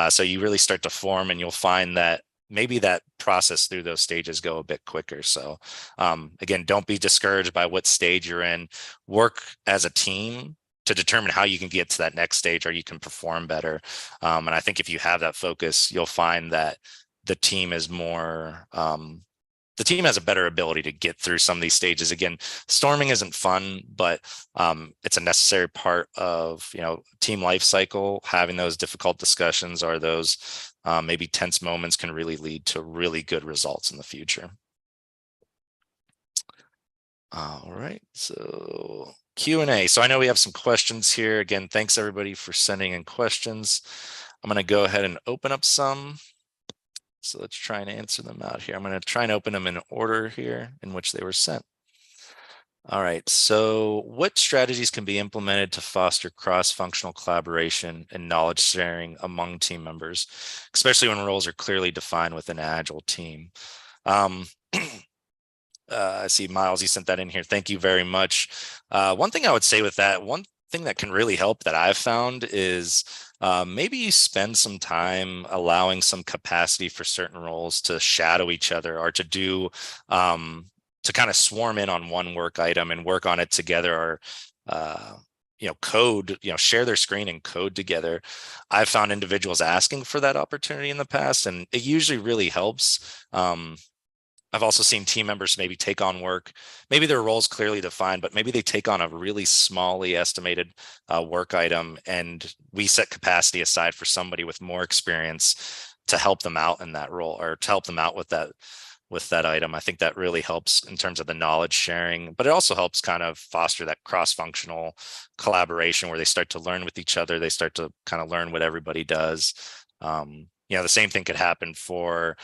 So you really start to form, and you'll find that maybe that process through those stages go a bit quicker. So again, don't be discouraged by what stage you're in. Work as a team to determine how you can get to that next stage, or you can perform better. And I think if you have that focus, you'll find that the team is more, the team has a better ability to get through some of these stages. Again, storming isn't fun, but it's a necessary part of, team life cycle. Having those difficult discussions, or those maybe tense moments, can really lead to really good results in the future. All right, so Q&A. So I know we have some questions here. Again, thanks everybody for sending in questions. I'm going to go ahead and open up some. So let's try and answer them out here. I'm going to try and open them in order here in which they were sent. All right, so what strategies can be implemented to foster cross-functional collaboration and knowledge sharing among team members, especially when roles are clearly defined within an Agile team? I see Miles, you sent that in here. Thank you very much. One thing I would say with that, one thing that can really help that I've found is maybe you spend some time allowing some capacity for certain roles to shadow each other or to do to kind of swarm in on one work item and work on it together, or code, share their screen and code together. I've found individuals asking for that opportunity in the past, and it usually really helps. I've also seen team members maybe take on work, maybe their role's clearly defined, but maybe they take on a really smallly estimated work item, and we set capacity aside for somebody with more experience to help them out in that role, or to help them out with that item. I think that really helps in terms of the knowledge sharing, but it also helps kind of foster that cross-functional collaboration where they start to learn with each other. They start to kind of learn what everybody does. The same thing could happen for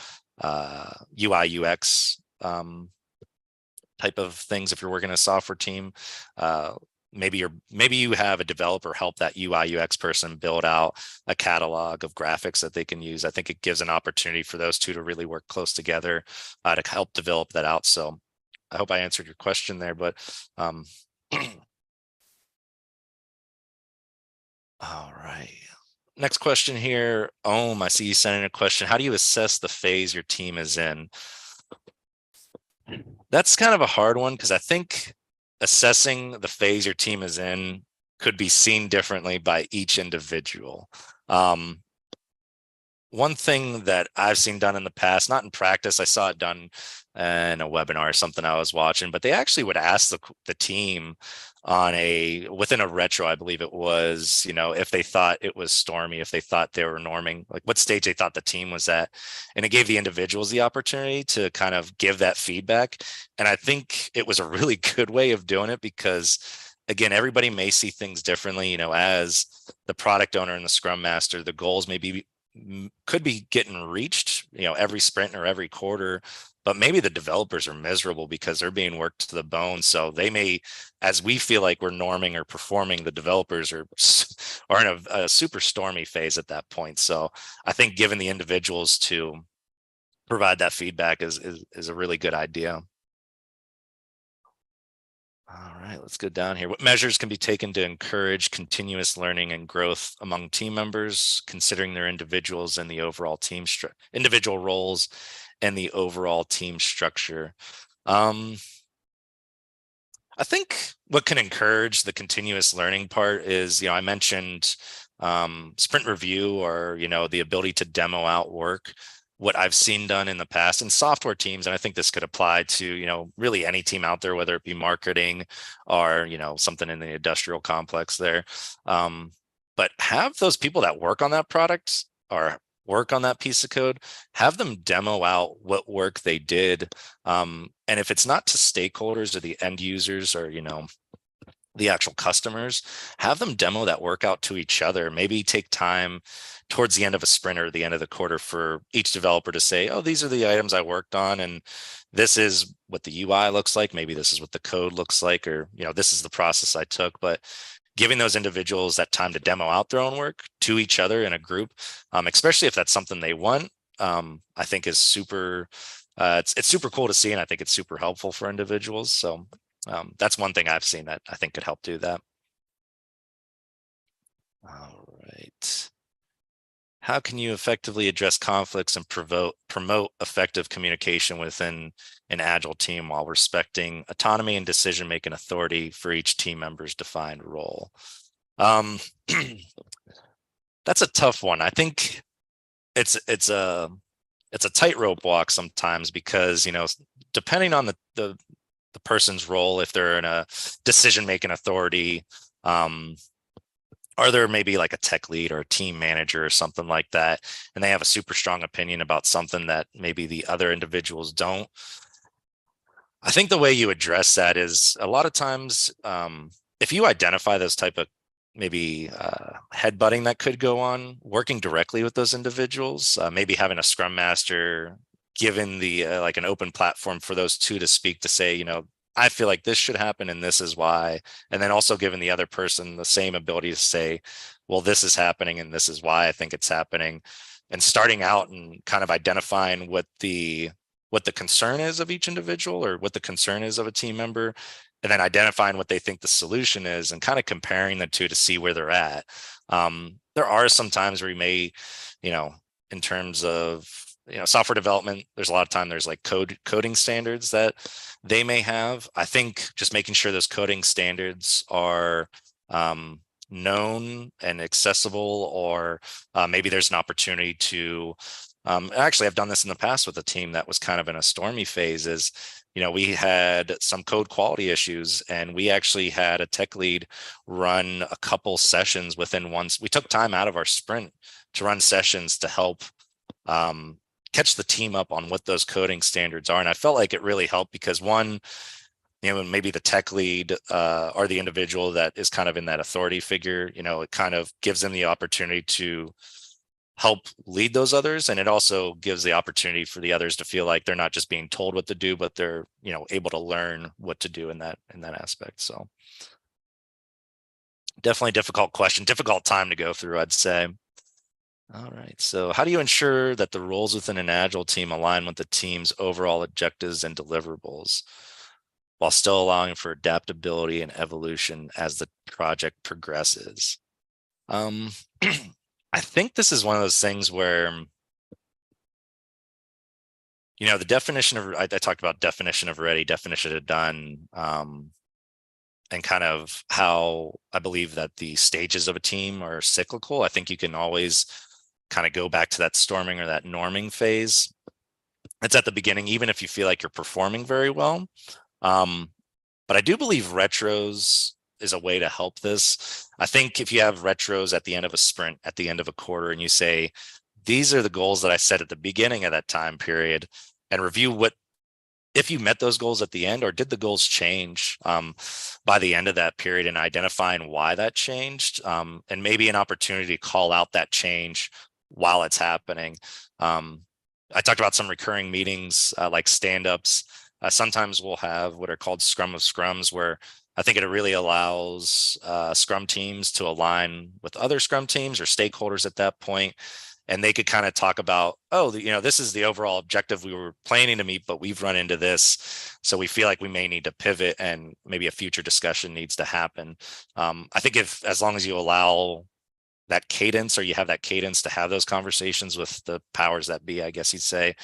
UI UX type of things. If you're working in a software team, maybe you have a developer help that UI UX person build out a catalog of graphics that they can use. I think it gives an opportunity for those two to really work close together to help develop that out. So I hope I answered your question there, but all right. Next question here. I see you sent in a question. How do you assess the phase your team is in? That's kind of a hard one, because I think assessing the phase your team is in could be seen differently by each individual. One thing that I've seen done in the past, not in practice, I saw it done in a webinar or something I was watching, but they actually would ask the team within a retro, I believe it was, if they thought it was stormy, if they thought they were norming, like what stage they thought the team was at. And it gave the individuals the opportunity to kind of give that feedback. And I think it was a really good way of doing it, because again, everybody may see things differently. As the product owner and the scrum master, the goals could be getting reached, every sprint or every quarter, but maybe the developers are miserable because they're being worked to the bone. So they may, as we feel like we're norming or performing, the developers are in a super stormy phase at that point. So I think giving the individuals to provide that feedback is a really good idea. All right, let's go down here. What measures can be taken to encourage continuous learning and growth among team members, considering their individuals and the overall individual roles and the overall team structure? I think what can encourage the continuous learning part is, I mentioned sprint review, or, the ability to demo out work. What I've seen done in the past in software teams, and I think this could apply to, really any team out there, whether it be marketing or, something in the industrial complex there. But have those people that work on that product or work on that piece of code, have them demo out what work they did. And if it's not to stakeholders or the end users, or, the actual customers, have them demo that work out to each other. Maybe take time towards the end of a sprint or the end of the quarter for each developer to say, oh, these are the items I worked on, and this is what the UI looks like. Maybe this is what the code looks like, or, this is the process I took. But giving those individuals that time to demo out their own work to each other in a group, especially if that's something they want, I think is super, it's super cool to see. And I think it's super helpful for individuals. So that's one thing I've seen that I think could help do that. All right. How can you effectively address conflicts and promote effective communication within an Agile team while respecting autonomy and decision-making authority for each team member's defined role? That's a tough one. I think it's a tightrope walk sometimes, because, depending on the person's role, if they're in a decision-making authority, are there maybe like a tech lead or a team manager or something like that, and they have a super strong opinion about something that maybe the other individuals don't. I think the way you address that is, a lot of times if you identify those type of maybe headbutting that could go on, working directly with those individuals, maybe having a scrum master given the like an open platform for those two to speak, to say, I feel like this should happen and this is why. And then also giving the other person the same ability to say, well, this is happening and this is why I think it's happening. And starting out and kind of identifying what the concern is of each individual, or what the concern is of a team member, and then identifying what they think the solution is, and kind of comparing the two to see where they're at. There are some times where you may, in terms of software development, there's a lot of time there's like coding standards that they may have. I think just making sure those coding standards are known and accessible, or maybe there's an opportunity to actually, I've done this in the past with a team that was kind of in a stormy phase. Is we had some code quality issues, and we actually had a tech lead run a couple sessions within once. We took time out of our sprint to run sessions to help catch the team up on what those coding standards are. And I felt like it really helped because, one, maybe the tech lead or the individual that is kind of in that authority figure, it kind of gives them the opportunity to help lead those others. And it also gives the opportunity for the others to feel like they're not just being told what to do, but they're, able to learn what to do in that aspect. So definitely difficult question, difficult time to go through, I'd say. All right. So how do you ensure that the roles within an Agile team align with the team's overall objectives and deliverables, while still allowing for adaptability and evolution as the project progresses? I think this is one of those things where, the definition of, I talked about definition of ready, definition of done, and kind of how I believe that the stages of a team are cyclical. I think you can always kind of go back to that storming or that norming phase. It's at the beginning, even if you feel like you're performing very well. But I do believe retros is a way to help this. I think if you have retros at the end of a sprint, at the end of a quarter, and you say, these are the goals that I set at the beginning of that time period, and review if you met those goals at the end, or did the goals change by the end of that period, and identifying why that changed, and maybe an opportunity to call out that change while it's happening. I talked about some recurring meetings like stand-ups. Sometimes we'll have what are called scrum of scrums, where I think it really allows scrum teams to align with other scrum teams or stakeholders at that point. And they could kind of talk about, this is the overall objective we were planning to meet, but we've run into this. So we feel like we may need to pivot, and maybe a future discussion needs to happen. I think as long as you allow that cadence, or you have that cadence to have those conversations with the powers that be, I guess you'd say,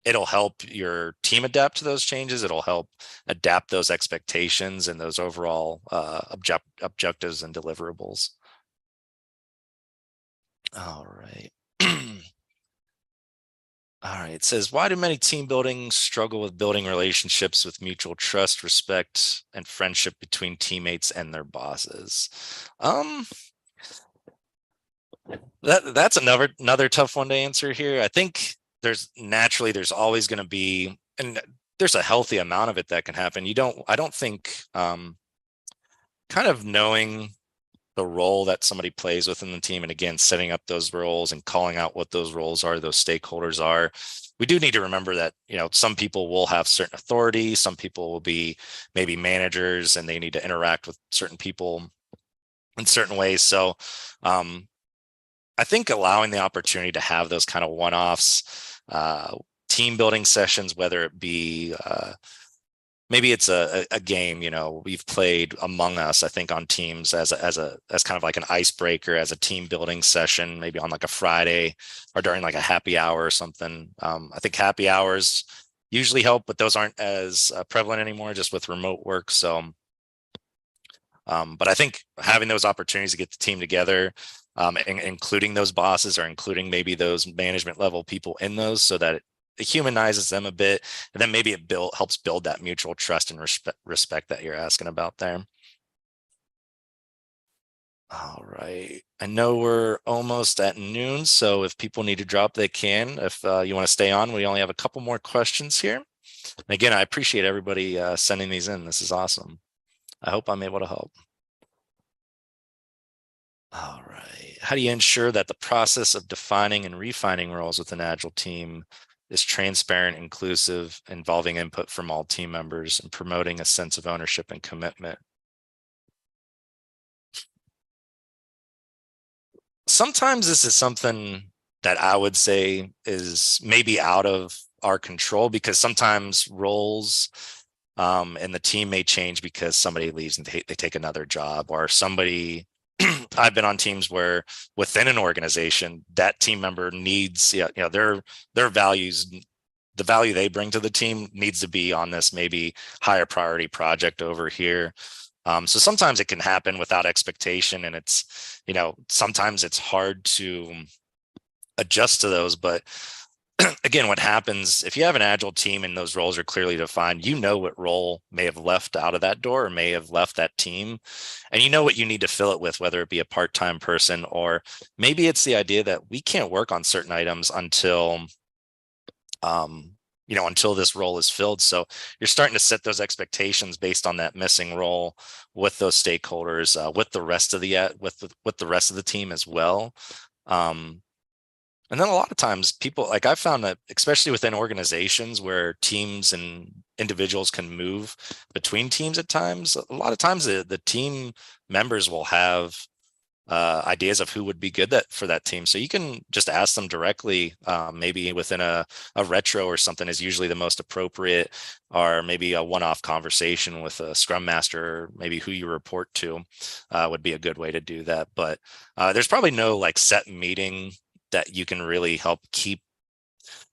it'll help your team adapt to those changes. It'll help adapt those expectations and those overall objectives and deliverables. All right. All right. It says, why do many team building struggle with building relationships with mutual trust, respect, and friendship between teammates and their bosses? That's another tough one to answer here. I think there's always going to be, and there's a healthy amount of it that can happen. I don't think kind of knowing the role that somebody plays within the team, and again, setting up those roles and calling out what those roles are, those stakeholders are. We do need to remember that, some people will have certain authority. Some people will be maybe managers, and they need to interact with certain people in certain ways. So I think allowing the opportunity to have those kind of one-offs, team building sessions, whether it be maybe it's a game, we've played Among Us, I think, on Teams as kind of like an icebreaker, as a team building session, maybe on like a Friday or during like a happy hour or something. I think happy hours usually help, but those aren't as prevalent anymore, just with remote work. So, but I think having those opportunities to get the team together, including those bosses, or including maybe those management level people in those, so that it humanizes them a bit, and then maybe it helps build that mutual trust and respect that you're asking about there. All right. I know we're almost at noon, so if people need to drop, they can. If you want to stay on, we only have a couple more questions here. And again, I appreciate everybody sending these in. This is awesome. I hope I'm able to help. All right. How do you ensure that the process of defining and refining roles with an Agile team is transparent, inclusive, involving input from all team members, and promoting a sense of ownership and commitment? Sometimes this is something that I would say is maybe out of our control, because sometimes roles and the team may change because somebody leaves and they take another job, or somebody I've been on teams where within an organization that team member needs, yeah, their values, the value they bring to the team needs to be on this maybe higher priority project over here. So sometimes it can happen without expectation, and it's, sometimes it's hard to adjust to those. But again, what happens if you have an agile team and those roles are clearly defined, what role may have left out of that door or may have left that team, and you know what you need to fill it with, whether it be a part-time person, or maybe it's the idea that we can't work on certain items um, until this role is filled. So you're starting to set those expectations based on that missing role with those stakeholders, with the rest of the rest of the team as well. Um, and then a lot of times people, like, I've found that especially within organizations where teams and individuals can move between teams at times, a lot of times the team members will have ideas of who would be good for that team. So you can just ask them directly, maybe within a retro or something is usually the most appropriate, or maybe a one-off conversation with a scrum master, or maybe who you report to would be a good way to do that. But there's probably no like set meeting that you can really help keep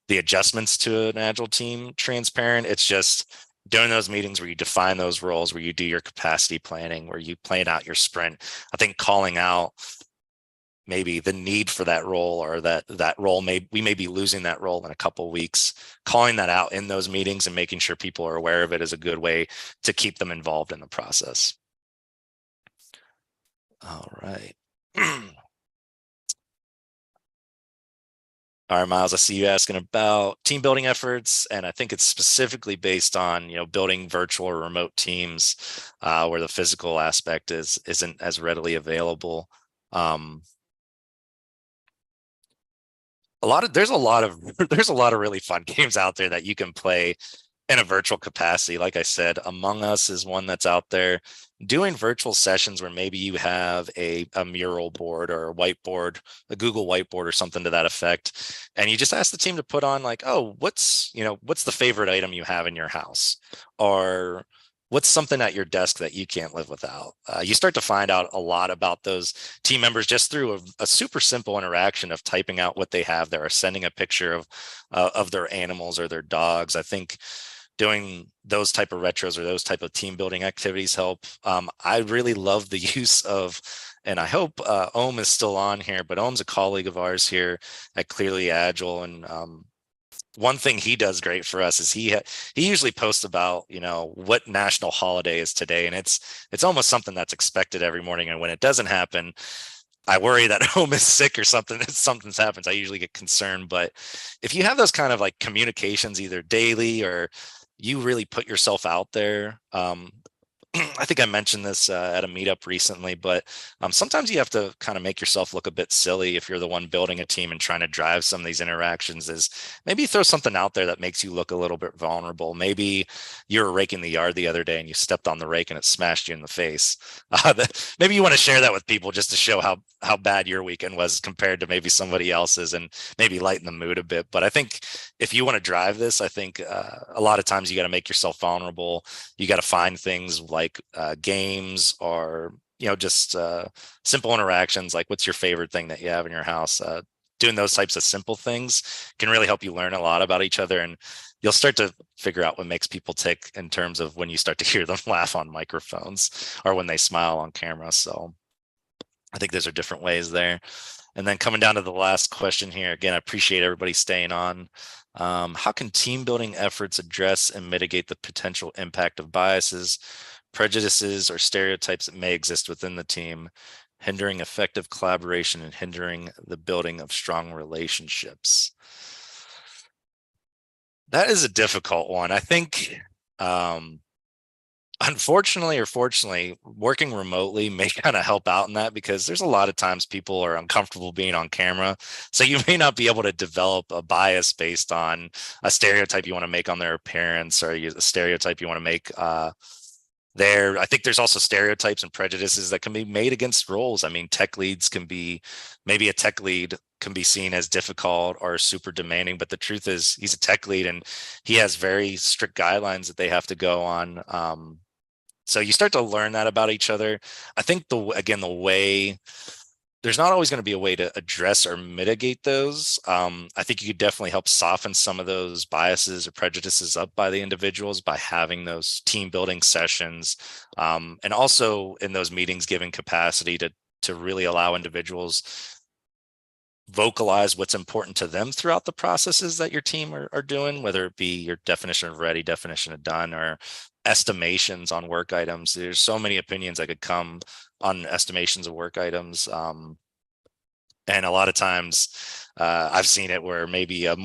the adjustments to an agile team transparent. It's just during those meetings where you define those roles, where you do your capacity planning, where you plan out your sprint. I think calling out maybe the need for that role, or that role we may be losing that role in a couple of weeks. Calling that out in those meetings and making sure people are aware of it is a good way to keep them involved in the process. All right. All right, Miles, I see you asking about team building efforts, and I think it's specifically based on, building virtual or remote teams where the physical aspect isn't as readily available. Um, there's a lot of there's a lot of really fun games out there that you can play in a virtual capacity. Like I said, Among Us is one that's out there. Doing virtual sessions where maybe you have a mural board or a whiteboard, a Google whiteboard or something to that effect, and you just ask the team to put on like, oh, what's the favorite item you have in your house, or what's something at your desk that you can't live without. You start to find out a lot about those team members just through a super simple interaction of typing out what they have there, or sending a picture of their animals or their dogs. I think doing those type of retros or those type of team building activities help. I really love the use of, and I hope Ohm is still on here, but Ohm's a colleague of ours here at Clearly Agile. And one thing he does great for us is he usually posts about, what national holiday is today. And it's almost something that's expected every morning. And when it doesn't happen, I worry that home is sick or something. If something's happens, I usually get concerned. But if you have those kind of like communications either daily, or you really put yourself out there, I think I mentioned this at a meetup recently, but sometimes you have to kind of make yourself look a bit silly if you're the one building a team and trying to drive some of these interactions. Is maybe throw something out there that makes you look a little bit vulnerable. Maybe you were raking the yard the other day and you stepped on the rake and it smashed you in the face. Maybe you want to share that with people just to show how bad your weekend was compared to maybe somebody else's, and maybe lighten the mood a bit. But I think if you want to drive this, I think a lot of times you got to make yourself vulnerable. You got to find things like games, or just simple interactions, like what's your favorite thing that you have in your house. Doing those types of simple things can really help you learn a lot about each other, and you'll start to figure out what makes people tick in terms of when you start to hear them laugh on microphones or when they smile on camera. So I think those are different ways there. And then coming down to the last question here, again, I appreciate everybody staying on. How can team building efforts address and mitigate the potential impact of biases, prejudices, or stereotypes that may exist within the team, hindering effective collaboration and hindering the building of strong relationships? That is a difficult one. I think Unfortunately or fortunately, working remotely may kind of help out in that because there's a lot of times people are uncomfortable being on camera. So you may not be able to develop a bias based on a stereotype you want to make on their appearance or a stereotype you want to make there. I think there's also stereotypes and prejudices that can be made against roles. I mean, tech leads can be, maybe a tech lead can be seen as difficult or super demanding, but the truth is he's a tech lead and he has very strict guidelines that they have to go on. So you start to learn that about each other. I think the way there's not always going to be a way to address or mitigate those. I think you could definitely help soften some of those biases or prejudices up by the individuals by having those team building sessions, and also in those meetings, giving capacity to really allow individuals vocalize what's important to them throughout the processes that your team are doing, whether it be your definition of ready, definition of done, or estimations on work items. There's so many opinions that could come on estimations of work items. And a lot of times I've seen it where maybe uh, a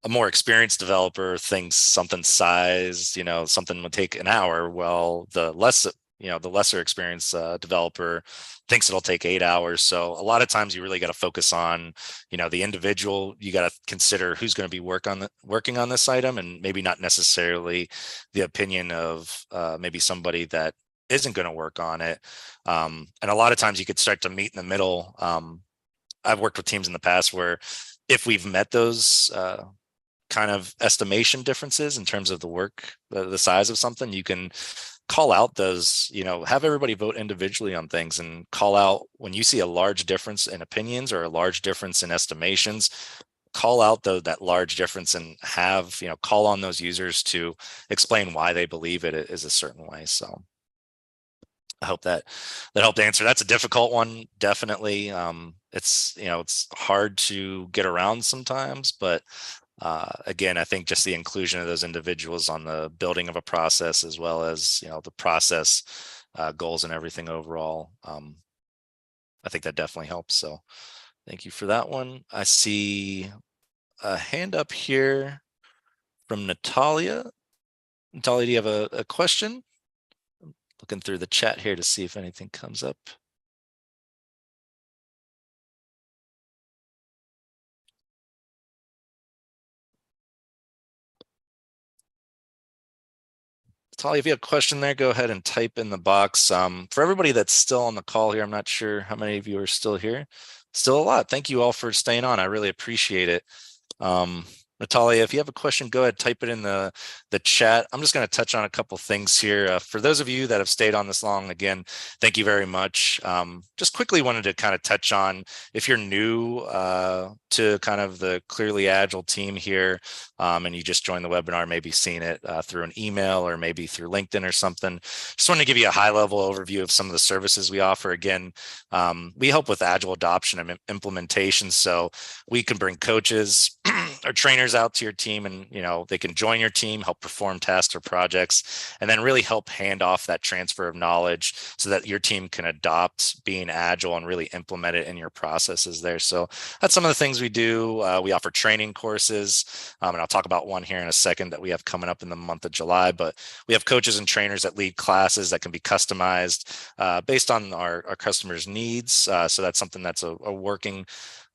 more experienced developer thinks something size, something would take an hour. Well, the lesser experienced developer thinks it'll take 8 hours. So a lot of times you really got to focus on, the individual. You got to consider who's going to be working on this item, and maybe not necessarily the opinion of maybe somebody that isn't going to work on it. And a lot of times you could start to meet in the middle. I've worked with teams in the past where if we've met those kind of estimation differences in terms of the work, the size of something, you can call out those, have everybody vote individually on things and call out when you see a large difference in opinions or a large difference in estimations. Call out that large difference and have, call on those users to explain why they believe it is a certain way. So I hope that helped answer. That's a difficult one, definitely. It's hard to get around sometimes, but again, I think just the inclusion of those individuals on the building of a process, as well as the process goals and everything overall, I think that definitely helps. So thank you for that one. I see a hand up here from Natalia. Natalia, do you have a question? Looking through the chat here to see if anything comes up. Natalia, if you have a question there, go ahead and type in the box. For everybody that's still on the call here, I'm not sure how many of you are still here. Still a lot. Thank you all for staying on. I really appreciate it. Natalia, if you have a question, go ahead, type it in the chat. I'm just going to touch on a couple things here. For those of you that have stayed on this long, again, thank you very much. Just quickly wanted to kind of touch on, if you're new to kind of the Clearly Agile team here, and you just joined the webinar, maybe seen it through an email or maybe through LinkedIn or something. Just want to give you a high-level overview of some of the services we offer. Again, we help with Agile adoption and implementation. So we can bring coaches or trainers out to your team, and they can join your team, help perform tasks or projects, and then really help hand off that transfer of knowledge so that your team can adopt being agile and really implement it in your processes there. So that's some of the things we do. We offer training courses, and I'll talk about one here in a second that we have coming up in the month of July. But we have coaches and trainers that lead classes that can be customized based on our customers' needs. So that's something that's a working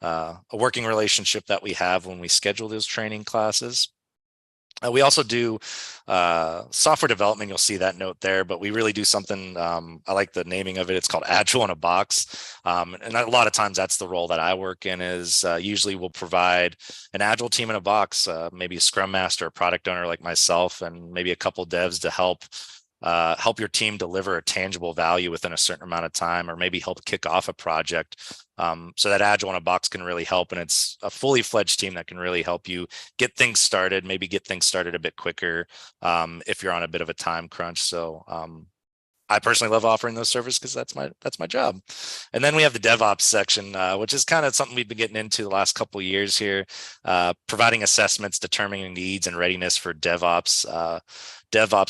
relationship that we have when we schedule those training classes. We also do software development. You'll see that note there, but we really do something. I like the naming of it. It's called Agile in a Box. And a lot of times that's the role that I work in. Is usually we'll provide an Agile team in a box, maybe a Scrum Master, a product owner like myself, and maybe a couple devs to help your team deliver a tangible value within a certain amount of time, or maybe help kick off a project. So that Agile in a Box can really help, and it's a fully fledged team that can really help you get things started, maybe get things started a bit quicker if you're on a bit of a time crunch. So I personally love offering those services because that's my job. And then we have the DevOps section, which is kind of something we've been getting into the last couple of years here, providing assessments, determining needs and readiness for DevOps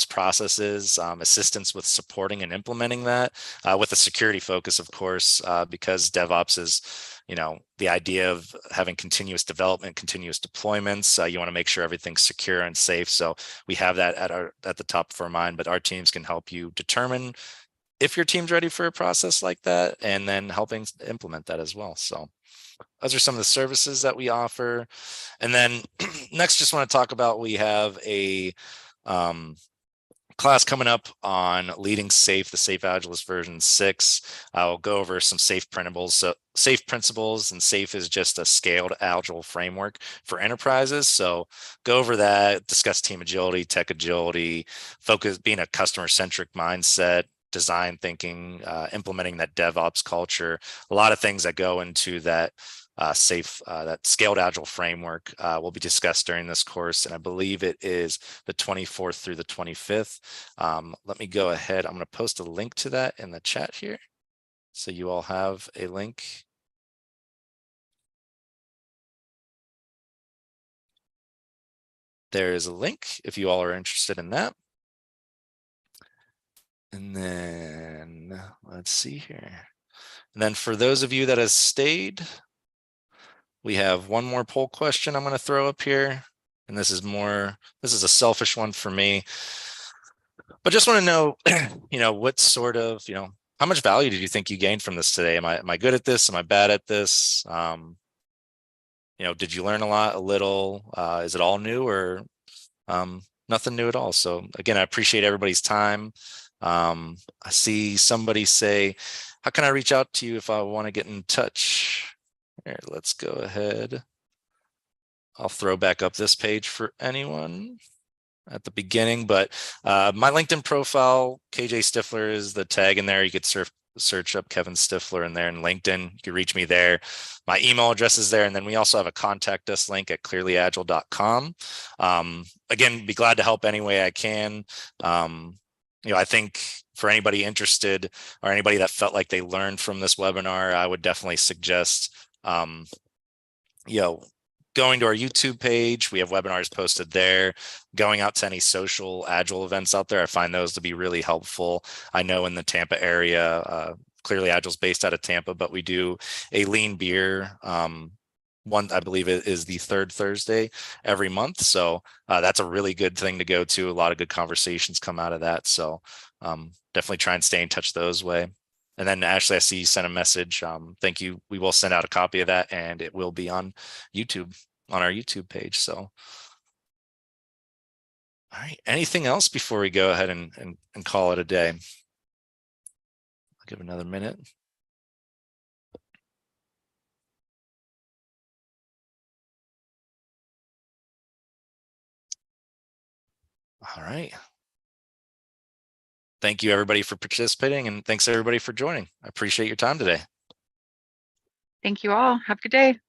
processes, assistance with supporting and implementing that, with a security focus, of course, because DevOps is the idea of having continuous development, continuous deployments. You want to make sure everything's secure and safe. So we have that at the top of our mind, but our teams can help you determine if your team's ready for a process like that, and then helping implement that as well. So those are some of the services that we offer. And then next, just want to talk about, we have a class coming up on leading safe, the Safe Agilist version 6. I'll go over some safe principles. So safe principles, and safe is just a scaled agile framework for enterprises. So go over that, discuss team agility, tech agility, focus being a customer-centric mindset, design thinking, implementing that DevOps culture, a lot of things that go into that that scaled agile framework will be discussed during this course. And I believe it is the 24th through the 25th. Let me go ahead. I'm going to post a link to that in the chat here, so you all have a link. There is a link if you all are interested in that. And then let's see here. And then for those of you that have stayed, we have one more poll question I'm going to throw up here. And this is a selfish one for me, but just want to know, what sort of, how much value did you think you gained from this today? Am I good at this? Am I bad at this? Did you learn a lot, a little? Is it all new, or nothing new at all? So again, I appreciate everybody's time. I see somebody say, how can I reach out to you if I want to get in touch? Here, let's go ahead. I'll throw back up this page for anyone at the beginning, but my LinkedIn profile, KJ Stifler, is the tag in there. You could search up Kevin Stifler in there in LinkedIn. You can reach me there. My email address is there. And then we also have a contact us link at clearlyagile.com. Again, be glad to help any way I can. I think for anybody interested, or anybody that felt like they learned from this webinar, I would definitely suggest, going to our YouTube page. We have webinars posted there. Going out to any social Agile events out there, I find those to be really helpful. I know in the Tampa area, Clearly Agile is based out of Tampa, but we do a lean beer. One, I believe it is the third Thursday every month. So that's a really good thing to go to. A lot of good conversations come out of that. So definitely try and stay in touch those way. And then Ashley, I see you sent a message. Thank you. We will send out a copy of that, and it will be on YouTube, on our YouTube page. So, all right. Anything else before we go ahead and call it a day? I'll give another minute. All right. Thank you, everybody, for participating, and thanks everybody for joining. I appreciate your time today. Thank you all. Have a good day.